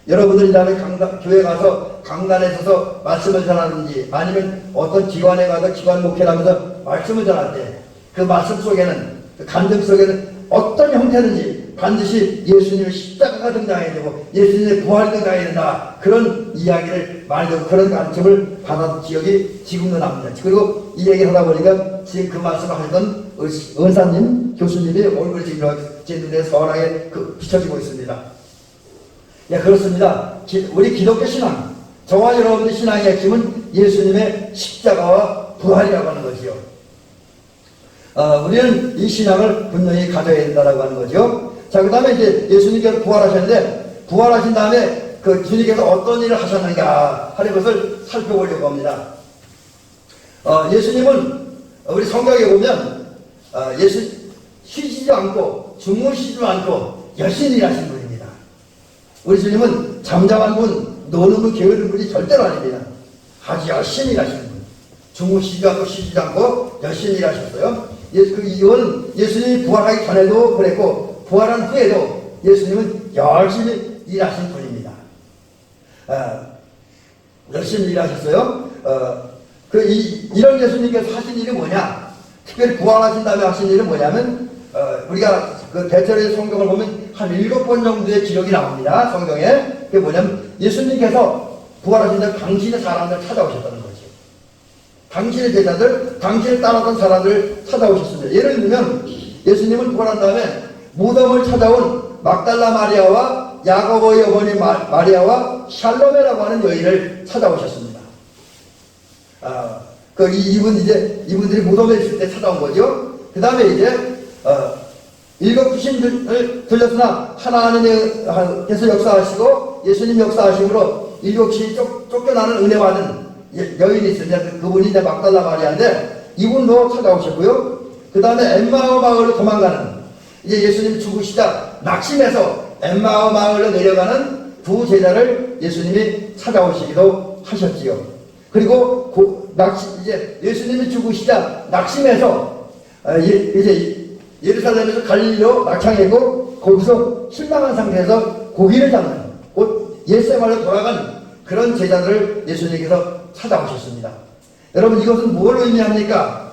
여러분들이 다음에 교회 가서 강단에 서서 말씀을 전하든지 아니면 어떤 기관에 가서 기관 목회를 하면서 말씀을 전할 때 그 말씀 속에는 그 간증 속에는 어떤 형태든지 반드시 예수님의 십자가가 등장해야 되고 예수님의 부활이 등장해야 된다. 그런 이야기를 많이 듣고 그런 가르침을 받았던 기억이 지금도 납니다. 그리고 이 얘기를 하다 보니까 지금 그 말씀을 하셨던 은사님, 교수님이 얼굴이 지금 제 눈에 선하게 비춰지고 있습니다. 예, 그렇습니다. 우리 기독교 신앙, 저와 여러분의 신앙의 핵심은 예수님의 십자가와 부활이라고 하는 거지요. 우리는 이 신앙을 분명히 가져야 된다라고 하는 거죠. 자, 그 다음에 이제 예수님께서 부활하셨는데, 부활하신 다음에 그 주님께서 어떤 일을 하셨는가 하는 것을 살펴보려고 합니다. 예수님은 우리 성경에 보면, 쉬지도 않고, 주무시지도 않고, 열심히 일하신 분입니다. 우리 주님은 잠잠한 분, 노는 분, 게으른 분이 절대로 아닙니다. 아주 열심히 일하시는 분. 주무시지도 않고, 쉬지도 않고, 열심히 일하셨어요. 이거는 예수님이 부활하기 전에도 그랬고 부활한 후에도 예수님은 열심히 일하신 분입니다. 열심히 일하셨어요. 이런 예수님께서 하신 일이 뭐냐? 특별히 부활하신 다음에 하신 일은 뭐냐면 우리가 그 대체로 성경을 보면 한 7번 정도의 기록이 나옵니다. 성경에. 그게 뭐냐면 예수님께서 부활하신 다음에 당신의 사람들 찾아오셨다는 거죠. 당신의 제자들, 당신을 따랐던 사람들을 찾아오셨습니다. 예를 들면 예수님은 부활한 다음에 무덤을 찾아온 막달라 마리아와 야고보의 어머니 마리아와 샬로메라고 하는 여인을 찾아오셨습니다. 이분들이 무덤에 있을 때 찾아온 거죠. 그 다음에 이제 일곱 귀신을 들렸으나 하나님께서 역사하시고 예수님 역사하심으로 일곱 귀신이 쫓겨나는 은혜 받은 여인이 있습니다. 그분이 이제 막달라 마리아인데 이분도 찾아오셨고요. 그 다음에 엠마오 마을로 도망가는 이제 예수님이 죽으시자 낙심해서 엠마오 마을로 내려가는 두 제자를 예수님이 찾아오시기도 하셨지요. 그리고 이제 예수님이 죽으시자 낙심해서 이제 예루살렘에서 갈릴리로 낙향이고 거기서 실망한 상태에서 고기를 잡는 곧 예루살렘으로 돌아간 그런 제자들을 예수님께서 찾아오셨습니다. 여러분 이것은 뭘 의미합니까?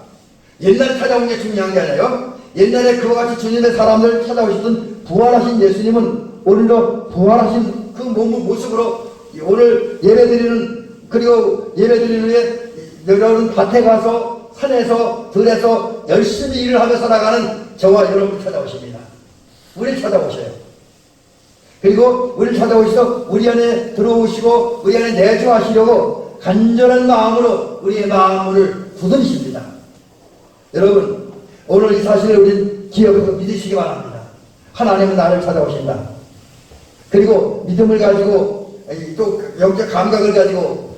옛날에 찾아온 게 중요한 게 아니에요. 옛날에 그와 같이 주님의 사람들을 찾아오셨던 부활하신 예수님은 오늘도 부활하신 그 모습으로 오늘 예배드리는 그리고 예배드리는 후에 여러분 밭에 가서 산에서 들에서 열심히 일을 하며 살아가는 저와 여러분을 찾아오십니다. 우리를 찾아오셔요. 그리고 우리를 찾아오셔서 우리 안에 들어오시고 우리 안에 내주하시려고 간절한 마음으로 우리의 마음을 두드리십니다. 여러분 오늘 이 사실을 우리는 기억해서 믿으시기 바랍니다. 하나님은 나를 찾아오신다. 그리고 믿음을 가지고 또 영적 감각을 가지고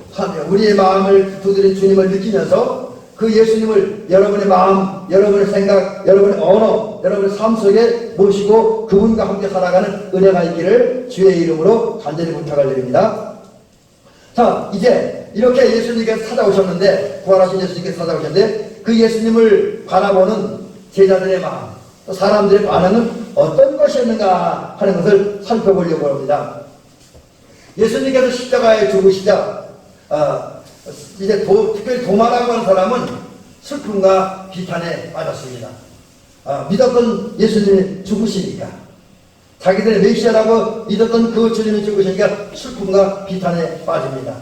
우리의 마음을 두드린 주님을 느끼면서 그 예수님을 여러분의 마음, 여러분의 생각, 여러분의 언어, 여러분의 삶 속에 모시고 그분과 함께 살아가는 은혜가 있기를 주의 이름으로 간절히 부탁을 드립니다. 자, 이제 이렇게 예수님께서 찾아오셨는데, 부활하신 예수님께서 찾아오셨는데 그 예수님을 바라보는 제자들의 마음, 또 사람들의 반응은 어떤 것이었는가 하는 것을 살펴보려고 합니다. 예수님께서 십자가에 죽으시자 이제 특별히 도마라고 하는 사람은 슬픔과 비탄에 빠졌습니다. 믿었던 예수님이 죽으시니까 자기들의 메시아라고 믿었던 그 주님이 죽으시니까 슬픔과 비탄에 빠집니다.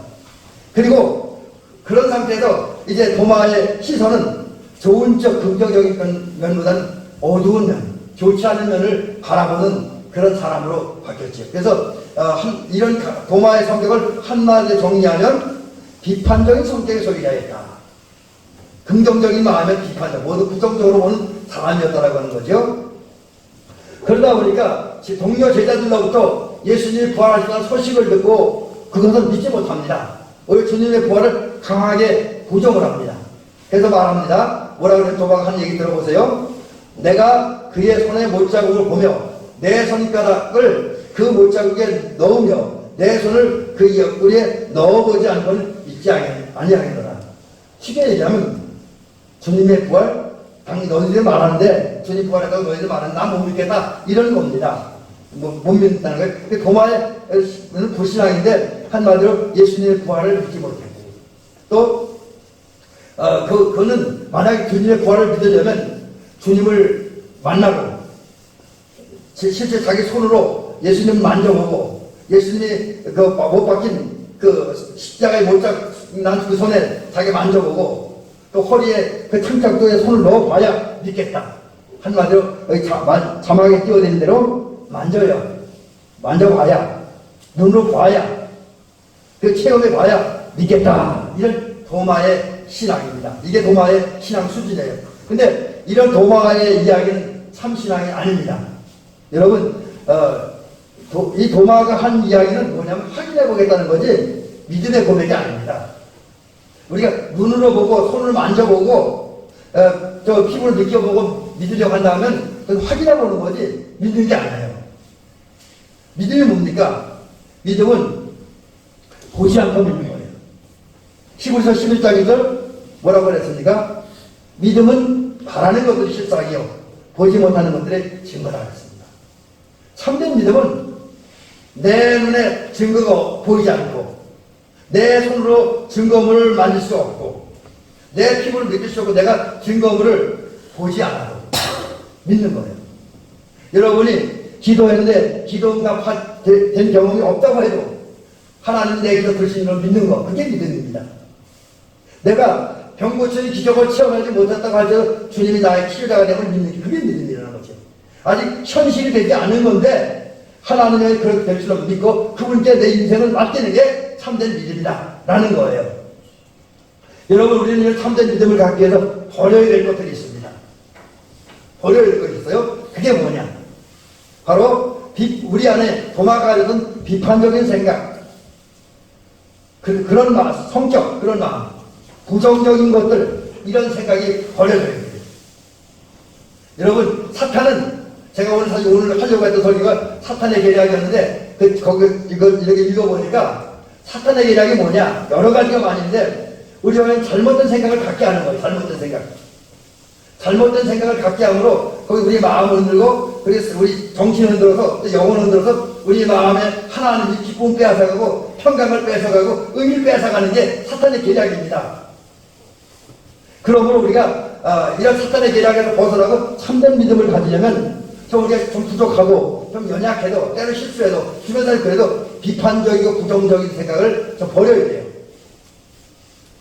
그리고 그런 상태에서 이제 도마의 시선은 좋은 쪽 긍정적인 면보다는 어두운 면, 좋지 않은 면을 바라보는 그런 사람으로 바뀌었죠. 그래서 이런 도마의 성격을 한마디로 정리하면 비판적인 성격의 소리가있다. 긍정적인 마음의 비판적, 모두 부정적으로 보는 사람이었다라고 하는 거죠. 그러다 보니까 동료 제자들로부터 예수님이 부활하시다는 소식을 듣고 그것을 믿지 못합니다. 오히려 주님의 부활을 강하게 부정을 합니다. 그래서 말합니다. 뭐라고 그래? 도박한 얘기 들어보세요. 내가 그의 손의 못자국을 보며 내 손가락을 그 못자국에 넣으며 내 손을 그 옆구리에 넣어보지 않고는 믿지 아니하겠노라. 쉽게 얘기하면 주님의 부활, 당연히 너희들 말하는데 주님 부활했다고 너희들 말하는 나 못 믿겠다 이런 겁니다. 못 믿는다는 거예요. 도마의 불신앙인데 한마디로 예수님의 부활을 믿지 못했고 또 그는 만약에 주님의 부활을 믿으려면 주님을 만나고 실제 자기 손으로 예수님 만져보고 예수님이 그 못 박힌 그 십자가에 못 난 그 손에 자기 만져보고 또 허리에 그 창작도에 손을 넣어봐야 믿겠다. 한마디로 여기 자막에 띄워드린 대로 만져요. 만져봐야 눈으로 봐야 그 체험해봐야 믿겠다. 이런 도마의 신앙입니다. 이게 도마의 신앙 수준이에요. 근데 이런 도마의 이야기는 참 신앙이 아닙니다. 여러분 이 도마가 한 이야기는 뭐냐면 확인해 보겠다는 거지 믿음의 고백이 아닙니다. 우리가 눈으로 보고 손을 만져보고 저 피부를 느껴보고 믿으려고 한다면 그건 확인해 보는 거지 믿는 게 아니에요. 믿음이 뭡니까? 믿음은 보지 않고 믿는 거예요. 히브리서 11장 1절 뭐라고 그랬습니까? 믿음은 바라는 것들이 실상이요 보지 못하는 것들의 증거다 그랬습니다. 참된 믿음은 내 눈에 증거가 보이지 않고 내 손으로 증거물을 만질 수 없고 내 피부를 느낄 수 없고 내가 증거물을 보지 않아도 믿는 거예요. 여러분이 기도했는데 기도응답 된 경험이 없다고 해도 하나님 내 기도 들으시는 걸 믿는 거 그게 믿음입니다. 내가 병 고치는 기적을 체험하지 못했다고 하죠. 주님이 나의 치료자가 되면 믿는 게 그게 믿음이라는 거죠. 아직 현실이 되지 않은 건데 하나님의 그렇게 될 줄로 믿고 그분께 내 인생을 맡기는 게 참된 믿음이다 라는 거예요. 여러분 우리는 참된 믿음을 갖기 위해서 버려야 될 것들이 있습니다. 버려야 될 것이 있어요. 그게 뭐냐? 바로 우리 안에 도마가려던 비판적인 생각 그런 마음, 성격, 그런 마음 부정적인 것들 이런 생각이 버려져야 돼요. 여러분 사탄은 제가 오늘 하려고 했던 설교가 사탄의 계략이었는데 이걸 이렇게 읽어보니까 사탄의 계략이 뭐냐 여러 가지가 많이 있는데 우리가 잘못된 생각을 갖게 하는 거예요. 잘못된 생각을 갖게 함으로 거기 우리 마음을 흔들고 그래서 우리 정신을 흔들어서 또 영혼을 흔들어서 우리 마음에 하나님이 기쁨 빼앗아가고 평강을 뺏어가고 의미를 뺏어가는 게 사탄의 계략입니다. 그러므로 우리가 이런 사탄의 계략에서 벗어나고 참된 믿음을 가지려면 우리가 좀 부족하고 좀 연약해도 때로 실수해도 주변에서 그래도 비판적이고 부정적인 생각을 좀 버려야 돼요.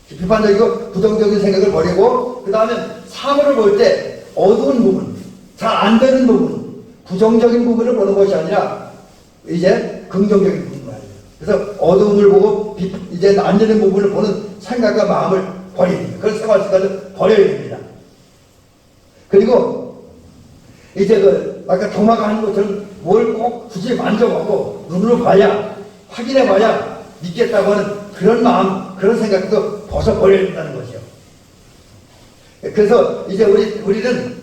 비판적이고 부정적인 생각을 버리고 그 다음에 사물을 볼 때 어두운 부분, 잘 안 되는 부분, 부정적인 부분을 보는 것이 아니라 이제 긍정적인 부분을 봐야 돼요. 그래서 어두움을 보고 이제 안 되는 부분을 보는 생각과 마음을 버려야 됩니다. 그런 생활 습관을 버려야 됩니다. 그리고 이제 아까 도마가 하는 것처럼 뭘 꼭 굳이 만져보고 눈으로 봐야 확인해봐야 믿겠다고 하는 그런 마음, 그런 생각도 벗어버려야 된다는 거죠. 그래서 이제 우리는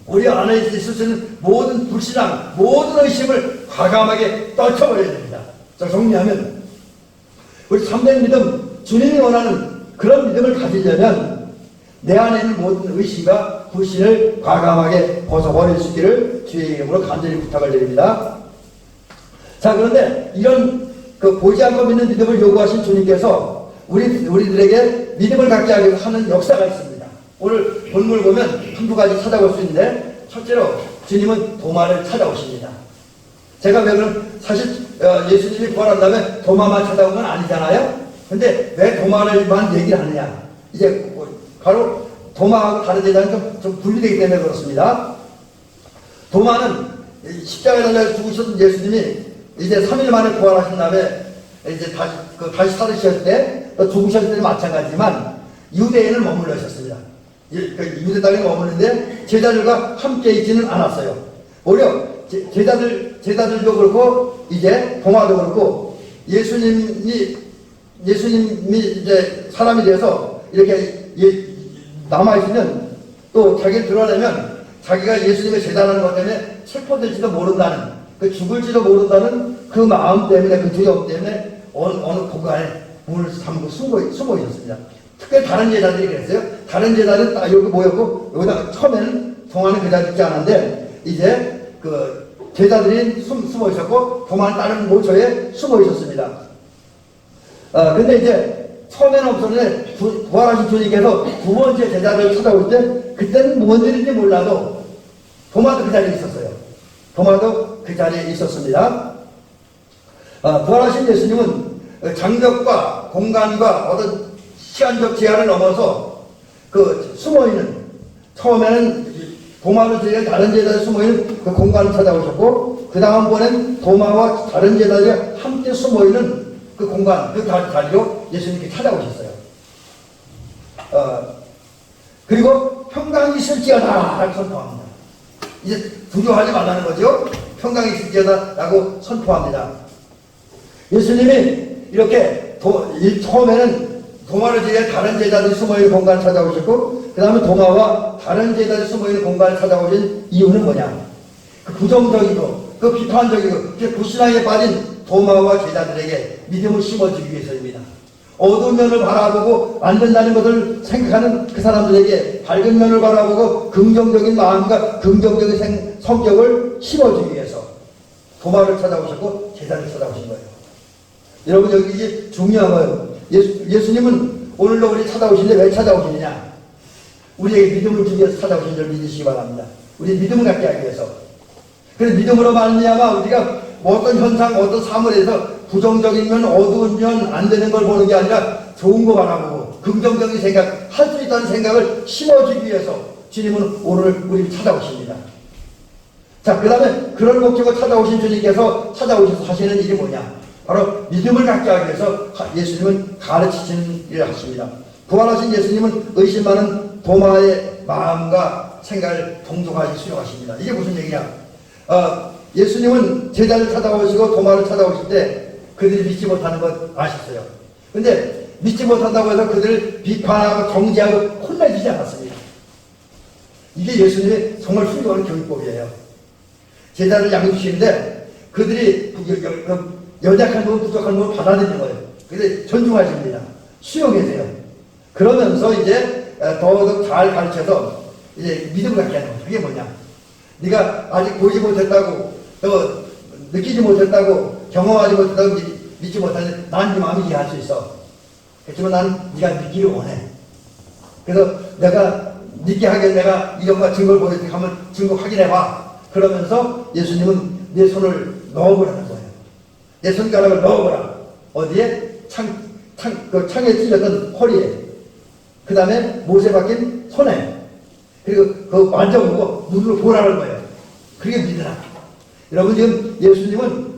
우리 안에 있을 수 있는 모든 불신앙, 모든 의심을 과감하게 떨쳐버려야 됩니다. 자, 정리하면 우리 참된 믿음, 주님이 원하는 그런 믿음을 가지려면 내 안에 있는 모든 의심과 불신을 과감하게 벗어버릴 수 있기를 주의 이름으로 간절히 부탁을 드립니다. 자, 그런데 이런 보지 않고 믿는 믿음을 요구하신 주님께서 우리들에게 믿음을 갖게 하기 위해서 하는 역사가 있습니다. 오늘 본문을 보면 한두 가지 찾아볼 수 있는데 첫째로 주님은 도마를 찾아오십니다. 제가 왜 그럼 사실 예수님이 부활한 다음에 도마만 찾아온 건 아니잖아요. 근데 왜 도마를만 얘기를 하느냐? 이제 바로 도마하고 다른 데는 좀 분리되기 때문에 그렇습니다. 도마는 십자가에 달려 죽으셨던 예수님이 이제 3일 만에 부활하신 다음에 이제 다시 살으셨을 때 또 죽으셨을 때는 마찬가지지만 유대인을 머물러셨습니다. 유대 땅에 머무는데 제자들과 함께 있지는 않았어요. 오히려 제자들도 그렇고 이제 도마도 그렇고 예수님이 이제 사람이 돼서 이렇게 남아있으면 또 자기를 드러내면 자기가 예수님의 제자라는 것 때문에 체포될지도 모른다는 죽을지도 모른다는 그 마음 때문에, 그 두려움 때문에 어느 공간에 문을 삼고 숨어 있었습니다. 특별히 다른 제자들이 그랬어요. 다른 제자들은 딱 여기 모였고, 여기다가 처음에는 동화는 그 자리에 있지 않았는데, 이제 그 제자들이 숨어 있었고, 도마는 다른 모처에 숨어 있었습니다. 근데 이제 처음에는 없었는데, 부활하신 주님께서 두 번째 제자를 찾아올 때, 그때는 뭔 일인지 몰라도, 도마도 그 자리에 있었어요. 도마도 그 자리에 있었습니다. 부활하신 예수님은 장벽과 공간과 어떤 시간적 제한을 넘어서 그 숨어있는, 처음에는 도마로 제한 다른 제자들이 숨어있는 그 공간을 찾아오셨고, 그 다음번엔 도마와 다른 제자들이 함께 숨어있는 그 공간, 그 자리로 예수님께 찾아오셨어요. 그리고 평강이 있을지어다 라고 선포합니다. 이제 두려워하지 말라는 거죠. 평강이 있을지어다 라고 선포합니다. 예수님이 이렇게 처음에는 도마를 제외한 다른 제자들이 숨어있는 공간을 찾아오셨고, 그 다음에 도마와 다른 제자들이 숨어있는 공간을 찾아오신 이유는 뭐냐? 그 부정적이고 그 비판적이고 그 불신앙에 빠진 도마와 제자들에게 믿음을 심어주기 위해서입니다. 어두운 면을 바라보고 안 된다는 것을 생각하는 그 사람들에게 밝은 면을 바라보고 긍정적인 마음과 긍정적인 성격을 심어주기 위해서 도마를 찾아오셨고 제자를 찾아오신 거예요. 여러분, 여기 이제 중요한 거예요. 예수님은 오늘도 우리 찾아오시는데 왜 찾아오시느냐? 우리에게 믿음을 주기 위해서 찾아오신 줄 믿으시기 바랍니다. 우리 믿음을 갖게 하기 위해서. 그래서 믿음으로 말미암아 우리가 어떤 현상, 어떤 사물에서 부정적인 면, 어두운 면, 안 되는 걸 보는 게 아니라 좋은 거 바라보고 긍정적인 생각, 할 수 있다는 생각을 심어주기 위해서 주님은 오늘 우리를 찾아오십니다. 자, 그 다음에 그런 목적으로 찾아오신 주님께서 찾아오셔서 하시는 일이 뭐냐? 바로 믿음을 갖게 하기 위해서 예수님은 가르치시는 일을 하십니다. 부활하신 예수님은 의심 많은 도마의 마음과 생각을 동등하게 수용하십니다. 이게 무슨 얘기냐? 예수님은 제자를 찾아오시고 도마를 찾아오실 때 그들이 믿지 못하는 것 아셨어요. 근데 믿지 못한다고 해서 그들을 비판하고 정죄하고 혼내주지 않았습니다. 이게 예수님의 정말 훌륭한 교육법이에요. 제자를 양육시키는데 그들이 연약한 부분, 부족한 부분 받아들이는 거예요. 그래서 존중하십니다. 수용해주세요. 그러면서 이제 더더욱 잘 가르쳐서 이제 믿음을 갖게 하는 거죠. 그게 뭐냐? 네가 아직 보지 못했다고, 또 느끼지 못했다고, 경험하지 못했다고 믿지 못하는데 난 네 마음을 이해할 수 있어. 그렇지만 난 네가 믿기를 원해. 그래서 내가 믿게 하게 내가 이런과 증거를 보여줄게 하면 증거 확인해봐. 그러면서 예수님은 내 손을 넣어보라는 거예요. 내 손가락을 넣어보라. 어디에? 창에 찔렸던 허리에. 그 다음에 못에 박힌 손에. 그리고 그거 만져보고 눈으로 보라는 거예요. 그게 믿으라. 여러분, 지금 예수님은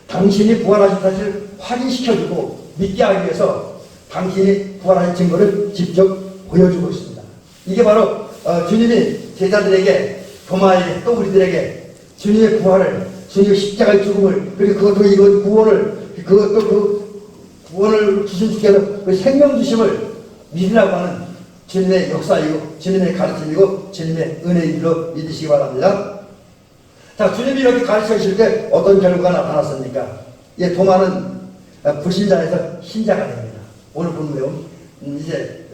당신이 부활하신 사실을 확인시켜주고 믿게 하기 위해서 당신이 부활하신 증거를 직접 보여주고 있습니다. 이게 바로 주님이 제자들에게, 도마에게, 또 우리들에게 주님의 부활을, 주님의 십자가의 죽음을, 그리고 그것도 이건 구원을, 그것도 그 구원을 주신 주께서 그 생명 주심을 믿으라고 하는 주님의 역사이고 주님의 가르침이고 주님의 은혜이로 믿으시기 바랍니다. 자, 주님이 이렇게 가르쳐 주실 때 어떤 결과가 나타났습니까? 예, 도마는 불신자에서 신자가 됩니다. 오늘 본 내용 이제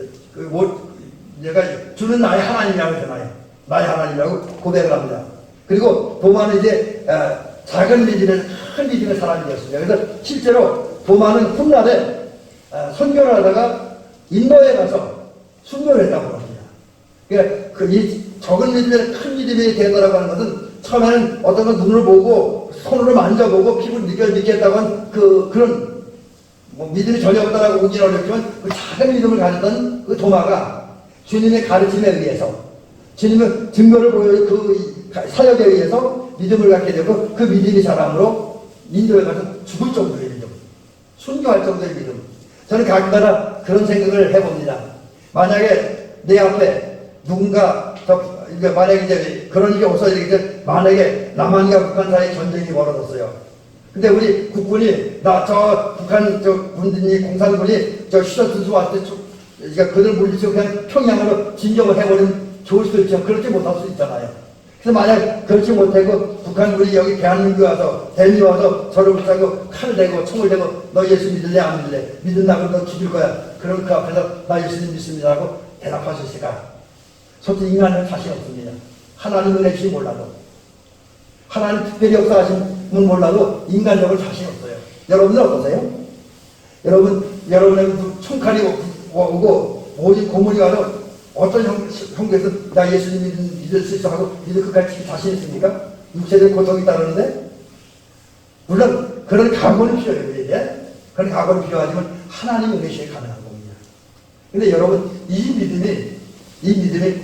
내가 주는 나의 하나님이라고 전하요. 나의 하나님이라고 고백을 합니다. 그리고 도마는 이제 작은 믿음에서 큰 믿음의 사람이 되었습니다. 그래서 실제로 도마는 훗날에 선교를 하다가 인도에 가서 순교를 했다고 합니다. 그러니까 이 적은 믿음에 큰 믿음이 되더라고 하는 것은 처음에는 어떤 건 눈을 보고 손으로 만져보고 피부를 믿겠다고 한 그런 믿음이 전혀 없다라고 오긴 어렵지만 그 작은 믿음을 가졌던 그 도마가 주님의 가르침에 의해서 주님의 증거를 보여 그 사역에 의해서 믿음을 갖게 되고 그 믿음이 자람으로 인도에 가서 죽을 정도의 믿음, 순교할 정도의 믿음. 저는 가끔가다 그런 생각을 해봅니다. 만약에 내 앞에 누군가 만약에 이제 그런 일이 없어야 되겠죠. 만약에 남한과 북한 사이에 전쟁이 벌어졌어요. 근데 우리 국군이 저 북한 군인이 공산군이 휴전순수 왔을 때 그러니까 그들 물리치고 그냥 평양으로 진격을 해버리면 좋을 수도 있죠. 그렇지 못할 수도 있잖아요. 그래서 만약 그렇지 못하고 북한군이 여기 대한민국에 와서 대미 와서 저를 붙잡고 칼을 대고 총을 대고 너 예수 믿을래 안 믿을래? 믿는다고 너 죽일 거야. 그럼 그 앞에서 나 예수님 믿습니다 하고 대답할 수 있을까? 솔직히 인간은 자신 없습니다. 하나님 은혜시 몰라도 하나님 특별히 역사하시면 몰라도 인간적으로 자신 없어요. 여러분은 어떠세요? 여러분의 총칼이 오고 모진 고문이 와서 어떤 형제에서 나 예수님 믿을 수 있어 하고 믿을 것까지 자신 있습니까? 육체적 고통이 따르는데 물론 그런 각오는 필요해요. 이제 그런 각오는 필요하지만 하나님의 은혜시에 가능한 겁니다. 근데 여러분 이 믿음이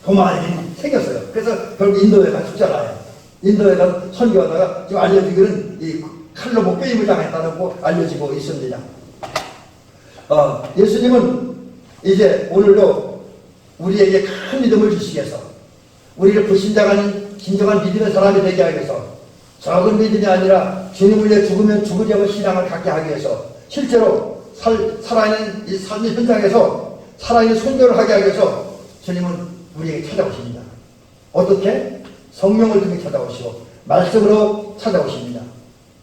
도마에게 생겼어요. 그래서 결국 인도에 가서 죽잖아요. 인도에 가서 선교하다가 지금 알려지기는 이 칼로 못 빼임을 당했다고 알려지고 있습니다. 예수님은 이제 오늘도 우리에게 큰 믿음을 주시기 위해서 우리를 불신자가 진정한 믿음의 사람이 되게 하기 위해서 적은 믿음이 아니라 주님을 위해 죽으면 죽으리 하고 신앙을 갖게 하기 위해서 실제로 살아있는 이 삶의 현장에서 살아있는 선교를 하게 하기 위해서 주님은 우리에게 찾아오십니다. 어떻게? 성령을 통해 찾아오시고 말씀으로 찾아오십니다.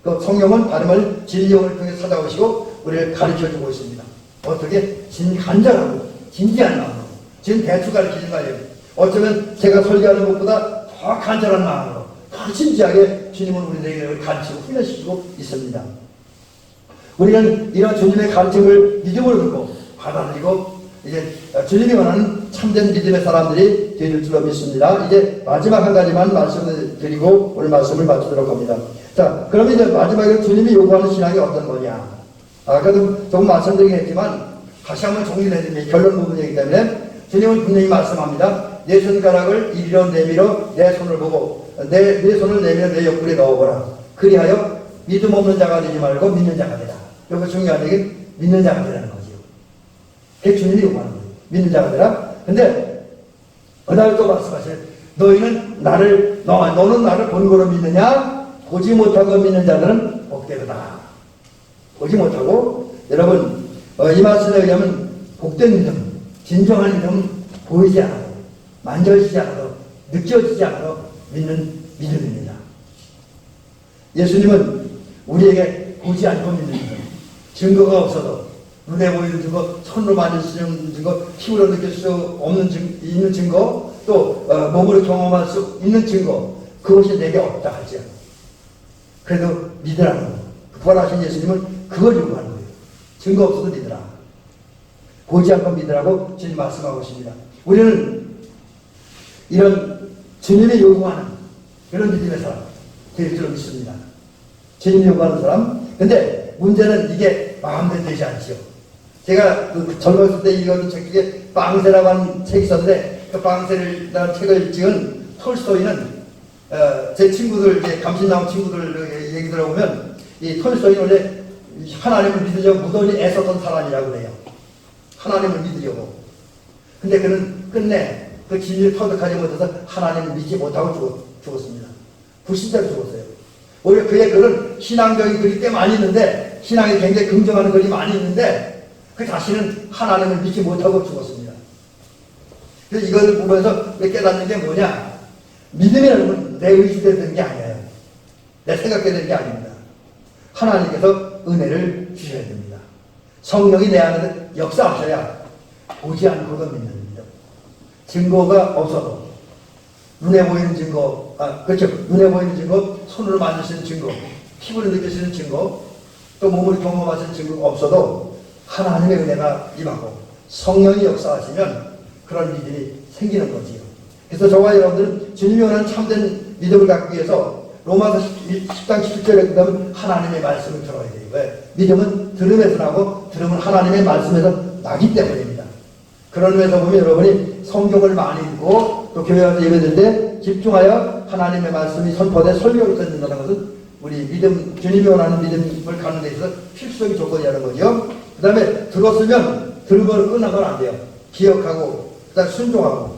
그 성령은 발음을 진리형을 통해 찾아오시고 우리를 가르쳐주고 있습니다. 어떻게? 간절하고 진지한 마음으로 지금 대충 가르치는 거 아니에요. 어쩌면 제가 설교하는 것보다 더 간절한 마음으로 더 진지하게 주님은 우리에게 가르치고 훈련시키고 있습니다. 우리는 이런 주님의 가르침을 믿음으로 듣고 받아들이고 이제 주님이 원하는 참된 믿음의 사람들이 되실 줄로 믿습니다. 이제 마지막 한 가지만 말씀을 드리고 오늘 말씀을 마치도록 합니다. 자, 그러면 이제 마지막에 주님이 요구하는 신앙이 어떤 거냐? 아까도 조금 말씀드리긴 했지만 다시 한번 정리를 해드리면 결론 부분이기 때문에 주님은 분명히 말씀합니다. 내 손가락을 이리로 내밀어 내 손을 보고 내 손을 내밀어 내 옆구리에 넣어보라. 그리하여 믿음 없는 자가 되지 말고 믿는 자가 되라. 여기 중요한 얘기는 믿는 자가 되라는 거죠. 그게 주님이 요구하는 거예요. 믿는 자가 되라. 근데 그다음에 또 말씀하세요. 너는 나를 본고로 믿느냐? 보지 못하고 믿는 자들은 복되거다. 보지 못하고 여러분 이 말씀에 의하면 복된 믿음, 진정한 믿음은 보이지 않아도 만져지지 않아도 느껴지지 않아도 믿는 믿음입니다. 예수님은 우리에게 보지 않고 믿는 믿음, 증거가 없어도 눈에 보이는 증거, 손으로 만질 수 있는 증거, 피부로 느낄 수 있는 증거, 또 몸으로 경험할 수 있는 증거, 그것이 내게 없다 하지 않아요. 그래도 믿으라는 거예요. 부활하신 예수님은 그걸 요구하는 거예요. 증거 없어도 믿으라. 보지 않고 믿으라고 주님 말씀하고 있습니다. 우리는 이런 주님이 요구하는 그런 믿음의 사람 될 줄 믿습니다. 주님이 요구하는 사람. 근데 문제는 이게 마음대로 되지 않지요. 제가 젊었을 때 읽었던 책 중에 빵세라고 하는 책이 있었는데 그 빵세라는 책을 찍은 톨스토이는 제 친구들, 감신나온 친구들 얘기 들어보면 이 톨스토이는 원래 하나님을 믿으려고 무던히 애썼던 사람이라고 그래요. 하나님을 믿으려고. 근데 그는 끝내 그 진리를 터득하지 못해서 하나님을 믿지 못하고 죽었습니다. 불신자로 죽었어요. 오히려 그의 글은 신앙적인 글이 꽤 많이 있는데 신앙에 굉장히 긍정하는 글이 많이 있는데 그 자신은 하나님을 믿지 못하고 죽었습니다. 그래서 이걸 보면서 깨닫는 게 뭐냐? 믿음이라는 건 내 의지대로 되는 게 아니에요. 내 생각대로 되는 게 아닙니다. 하나님께서 은혜를 주셔야 됩니다. 성령이 내 안에 역사하셔야 보지 않고도 믿는 믿음. 증거가 없어도 눈에 보이는 증거, 그렇죠. 눈에 보이는 증거, 손으로 만질 수 있는 증거, 피부로 느낄 수 있는 증거, 또 몸으로 경험할 수 있는 증거가 없어도 하나님의 은혜가 임하고 성령이 역사하시면 그런 믿음이 생기는 거지요. 그래서 저와 여러분들은 주님이 원하는 참된 믿음을 갖기 위해서 로마서 10장 17절에 보면 하나님의 말씀을 들어야 돼요. 왜? 믿음은 들음에서 나고 들음은 하나님의 말씀에서 나기 때문입니다. 그런 면에서 보면 여러분이 성경을 많이 읽고 또 교회 와서 예배드릴 때 집중하여 하나님의 말씀이 선포돼 설교를 듣는다는 것은 우리 믿음, 주님이 원하는 믿음을 갖는 데 있어서 필수적인 조건이라는 거죠. 그 다음에 들었으면 들음으로 끝나면 안 돼요. 기억하고 그 다음에 순종하고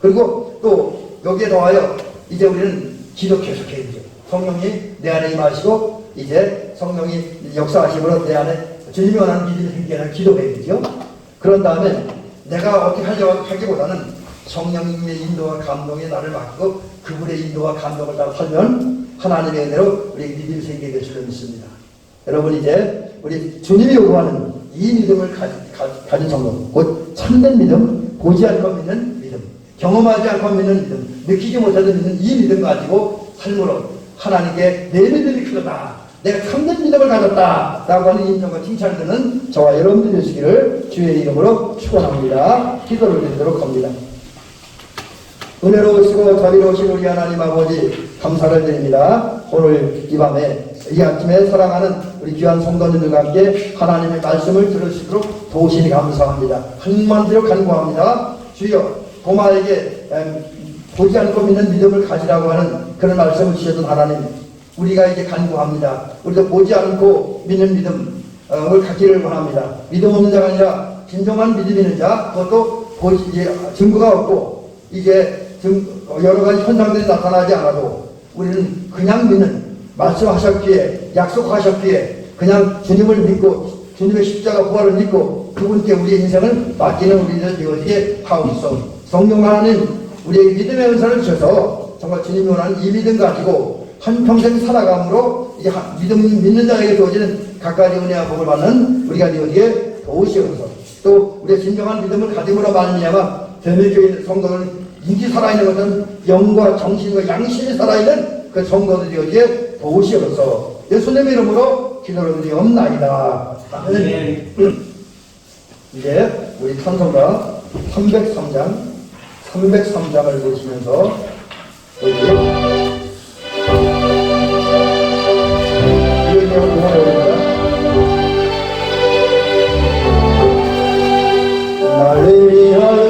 그리고 또 여기에 더하여 이제 우리는 기도 계속해야 되죠. 성령이 내 안에 임하시고 이제 성령이 역사하심으로 내 안에 주님이 원하는 믿음이 생기게 하는 기도가 되죠. 그런 다음에 내가 어떻게 하려고 하기보다는 성령님의 인도와 감동에 나를 맡기고 그분의 인도와 감동을 따라 살면 하나님의 은혜로 우리 믿음이 생기게 될 줄 믿습니다. 여러분 이제 우리 주님이 요구하는 이 믿음을 가진 성도, 곧 참된 믿음, 보지 않고 믿는 믿음, 경험하지 않고 믿는 믿음, 느끼지 못해도 믿는 이 믿음 가지고 삶으로 하나님께 내 믿음이 크다, 내가 참된 믿음을 가졌다 라고 하는 인정과 칭찬을 듣는 저와 여러분들이 되시기를 주의 이름으로 축원합니다. 기도를 드리도록 합니다. 은혜로우시고 자비로우신 우리 하나님 아버지 감사를 드립니다. 오늘 이 밤에 이 아침에 사랑하는 우리 귀한 성도님들과 함께 하나님의 말씀을 들을 수 있도록 도우시니 감사합니다. 한마디로 간구합니다. 주여 고마에게 보지 않고 믿는 믿음을 가지라고 하는 그런 말씀을 주셨던 하나님, 우리가 이제 간구합니다. 우리도 보지 않고 믿는 믿음을 갖기를 원합니다. 믿음 없는 자가 아니라 진정한 믿음 있는 자, 그것도 증거가 없고 이제 여러 가지 현상들이 나타나지 않아도 우리는 그냥 믿는, 말씀하셨기에 약속하셨기에 그냥 주님을 믿고 주님의 십자가 부활을 믿고 그분께 우리의 인생을 맡기는 우리들 되어지게 하옵소서. 성령 하나님 우리에게 믿음의 은사를 주셔서 정말 주님이 원하는 이 믿음 가지고 한평생 살아감으로 이 믿음 믿는 자에게 주어지는 각가지 은혜와 복을 받는 우리가 되어지게 도우시옵소서. 또 우리의 진정한 믿음을 가짐으로 말미암아 대밀교회 성도들 인기 살아있는 것은 영과 정신과 양심이 살아있는 그 성도들이 되어지게 도우시옵소서. 예수님의 이름으로 기도를 드리옵나이다. 아멘. 이제 우리 찬송가 303장을 보시면서 우리 이름으로 공헌해봅니다. 나를 위하여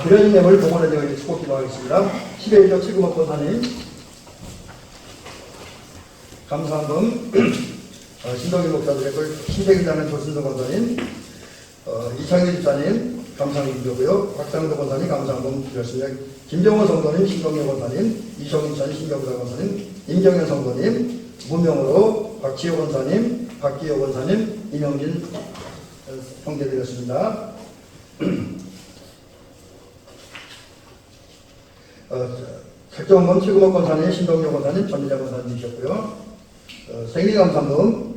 드려진 봉헌에 대해 축복 기도하겠습니다. 11조 칠구목 권사님 감사한금 신동희 목사들의 신백이라는 조순도 권사님, 이창희 집사님 감사한금 드리고요. 박상도 권사님 감사한금 드렸습니다. 김정호 성도님, 신동희 권사님, 이성인 집사님, 신경부사 권사님, 임경현 성도님, 무명으로 박지호 권사님, 박기호 권사님, 이명진 형제 드렸습니다. 색종금 칠구목 권사님, 신동엽 권사님, 전미자 권사님 주셨고요. 생리감사금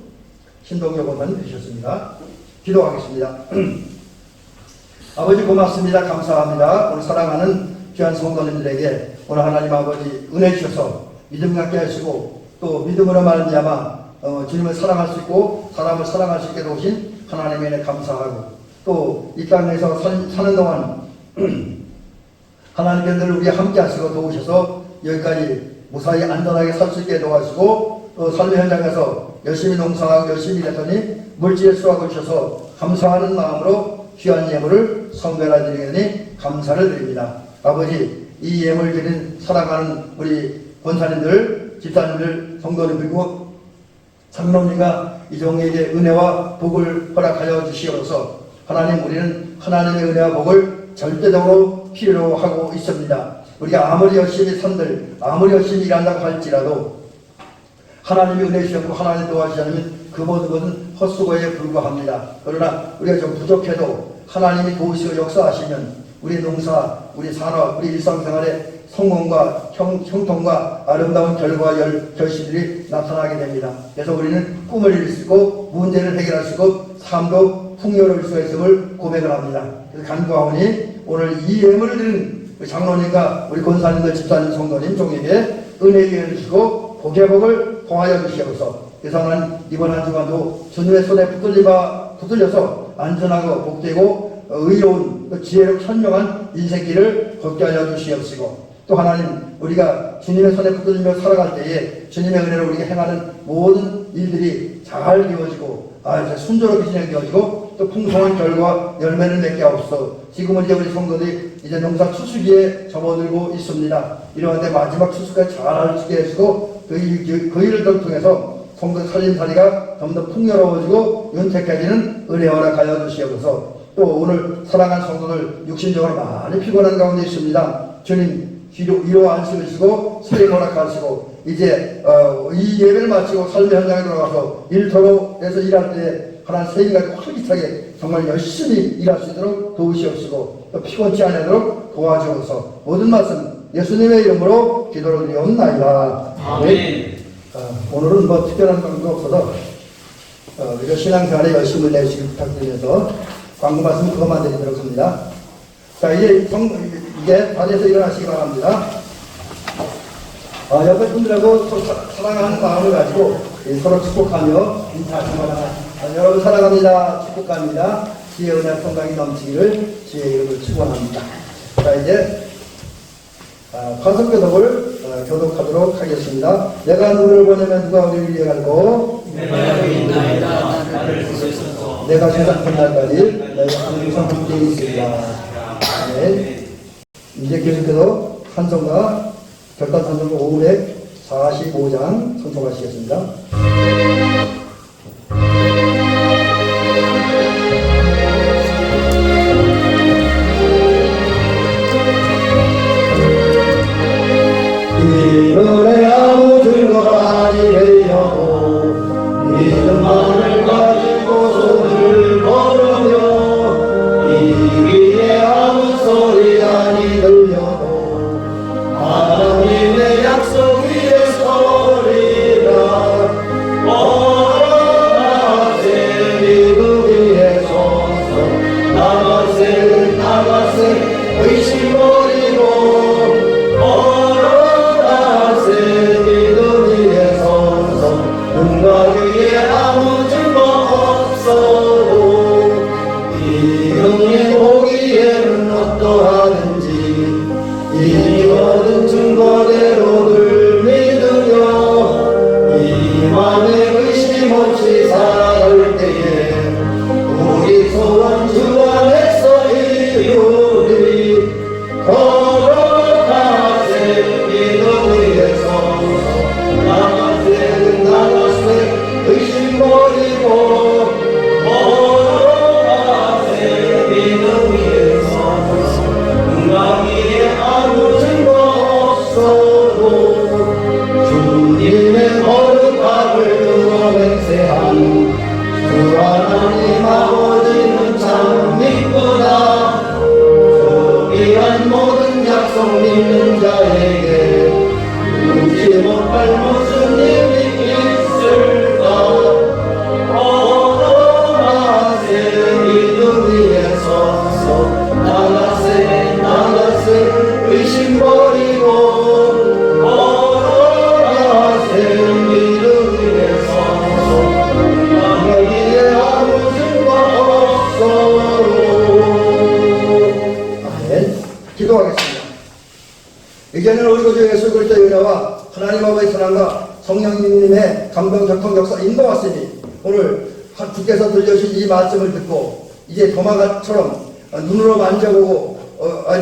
신동엽 권사님 주셨습니다. 기도하겠습니다. 아버지 고맙습니다. 감사합니다. 오늘 사랑하는 귀한 성도님들에게 오늘 하나님 아버지 은혜 주셔서 믿음 갖게 하시고 또 믿음으로 말미암아 주님을 사랑할 수 있고 사람을 사랑할 수 있게 도우신 하나님의 은혜 감사하고 또 이 땅에서 사는 동안 하나님께 늘 우리 함께 하시고 도우셔서 여기까지 무사히 안전하게 살 수 있게 도와주시고 또 삶의 현장에서 열심히 농사하고 열심히 일했더니 물질의 수확을 주셔서 감사하는 마음으로 귀한 예물을 성별해 드리니 감사를 드립니다. 아버지 이 예물 드린 사랑하는 우리 권사님들, 집사님들, 성도님 그리고 장로님과 이종에게 은혜와 복을 허락하여 주시옵소서. 하나님, 우리는 하나님의 은혜와 복을 절대적으로 필요로 하고 있습니다. 우리가 아무리 열심히 산들, 아무리 열심히 일한다고 할지라도 하나님이 은혜 주셨고 하나님 도와주지 않으면 그 모든 것은 헛수고에 불과합니다. 그러나 우리가 좀 부족해도 하나님이 도우시고 역사하시면 우리 농사, 우리 산업, 우리 일상생활에 성공과 형통과 아름다운 결과와 결실들이 나타나게 됩니다. 그래서 우리는 꿈을 이룰 수 있고 문제를 해결할 수 있고 삶도 풍요로울 수가 있음을 고백을 합니다. 그래서 간구하오니 오늘 이 예물을 드린 우리 장로님과 우리 권사님들, 집사님, 성도님 종에게 은혜를 주시고 복의 복을 통하여 주시옵소서. 그래서 하나님 이번 한 주간도 주님의 손에 붙들려서 안전하고 복되고 의로운 지혜롭고 현명한 인생길을 걷게 하여 주시옵시고, 또 하나님 우리가 주님의 손에 붙들리며 살아갈 때에 주님의 은혜로 우리가 행하는 모든 일들이 잘 되어지고 순조롭게 진행되어지고 또 풍성한 결과 열매를 맺게 하옵소서. 지금은 이제 우리 성도들이 이제 농사 추수기에 접어들고 있습니다. 이러한데 마지막 추수까지 잘 하게 해주고 그 일을 통해서 성도 살림살이가 좀 더 풍요로워지고 윤택해지는 은혜 허락하여 주시옵소서. 또 오늘 사랑하는 성도들 육신적으로 많이 피곤한 가운데 있습니다. 주님 위로 안식으시고 수행 허락하시고 이제 이 예배를 마치고 삶의 현장에 들어가서 일터로에서 일할 때 하나님 세계가 활기차게 정말 열심히 일할 수 있도록 도우시옵시고 또 피곤치 않도록 도와주옵소서. 모든 말씀 예수님의 이름으로 기도를 드리옵나이다. 아멘. 오늘은 뭐 특별한 광고가 없어서 우리가 신앙생활에 열심을 내주시기 부탁드리면서 광고 말씀 그것만 드리도록 합니다. 자, 이제 자리에서 일어나시기 바랍니다. 옆에 분들하고 사랑하는 마음을 가지고 서로 축복하며 인사하시기 바랍니다. 여러분 사랑합니다. 축복합니다. 지혜 은혜 평강이 넘치기를 주의 이름을 축원합니다. 자, 이제 화석교독을 교독하도록 하겠습니다. 내가 누구를 보내면 누가 우리를 위해 갈고 내가 여기 있나이다. 나를 부르소서. 내가 세상 끝날까지 너희와 항상 함께 있으리라. 네. 이제 계속해서 찬송가 결단 찬송가 545장 선포하시겠습니다. 이 노래 아무 즐거워하지 되려고 믿음만을 가지고 손을 걸으며 이 귀에 아무 소리 아니 들려도 하나님의 약속 위에 서리라. 나가세 믿음 위에 서서 나가세 의심 버리고 능가 위에 아무 증거 없어도 이 흥에 보기에는 어떠하는지 이 모든 증거대로 늘 믿으며 이 맘에 의심 없이 살아갈 때에 우리 소원 주 안에서 이루리. 걸어가세 믿음 위에 서서 나가세 의심 버리고 걸어가세 믿음 위에 서서 능가 위에 아무 증거 없어도 주님의 거룩함을 두고 맹세한 주 하나님 아버지는 참 믿구나. 소비한 모든 약속 믿는 자에게 눈치 못할 무슨 일이 있을까. 걸어가세 믿음 위에 서서 나가세 의심 버리고 걸어가세 믿음 위에 서서 여기에 아무 증거 없어도. 아멘. 기도하겠습니다. 이제는 우리 구주 예수 그리스도의 은혜와 하나님 아버지의 사랑과 성령님의 감동 교통 역사 인도하시니 오늘 주께서 들려주신 이 말씀을 듣고 이제 도마처럼 눈으로 만져보고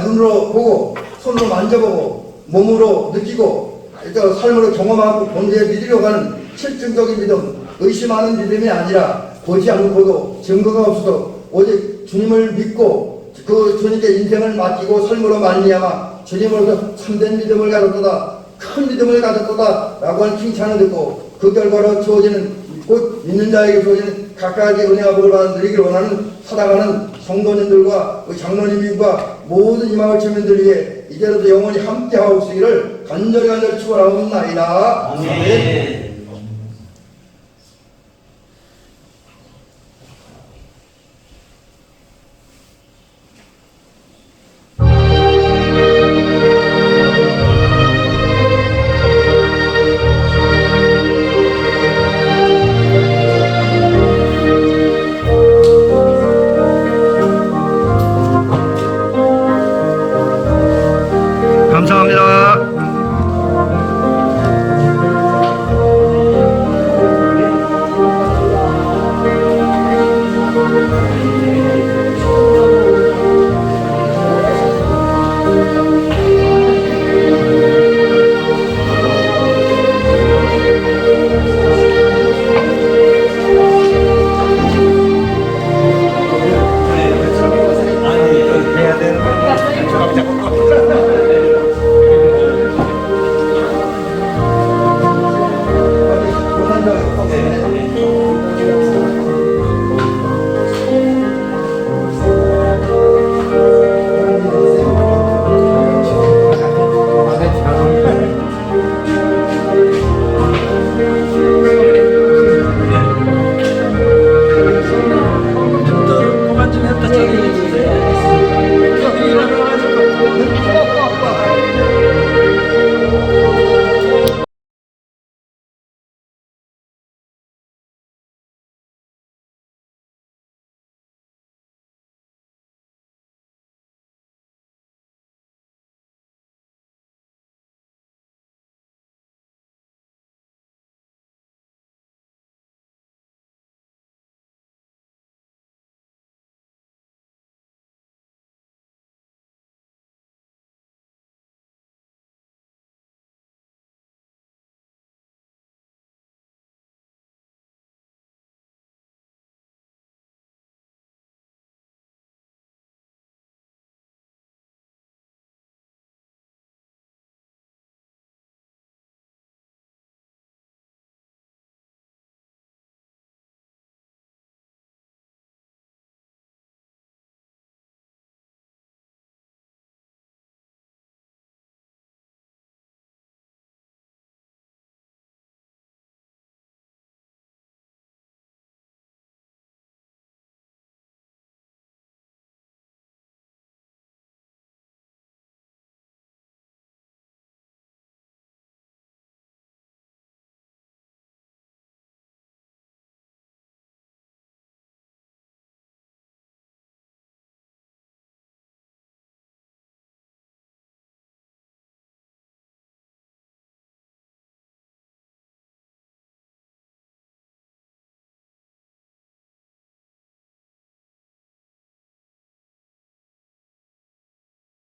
눈으로 보고 손으로 만져보고 몸으로 느끼고 또 삶으로 경험하고 본대에 믿으려고 하는 실증적인 믿음, 의심하는 믿음이 아니라 보지 않고도 증거가 없어도 오직 주님을 믿고 그 주님께 인생을 맡기고 삶으로 말미암아 주님으로서 참된 믿음을 가졌도다, 큰 믿음을 가졌도다 라고 하는 칭찬을 듣고 그 결과로 주어지는 곧 믿는 자에게 주어지는 각각의 은혜와 복을 받아 누리기를 원하는 살아가는 성도님들과 우리 장로님과 모든 이마을 주민들 위해 이제로도 영원히 함께하옵시기를 간절히 축원하옵나이다. 아멘.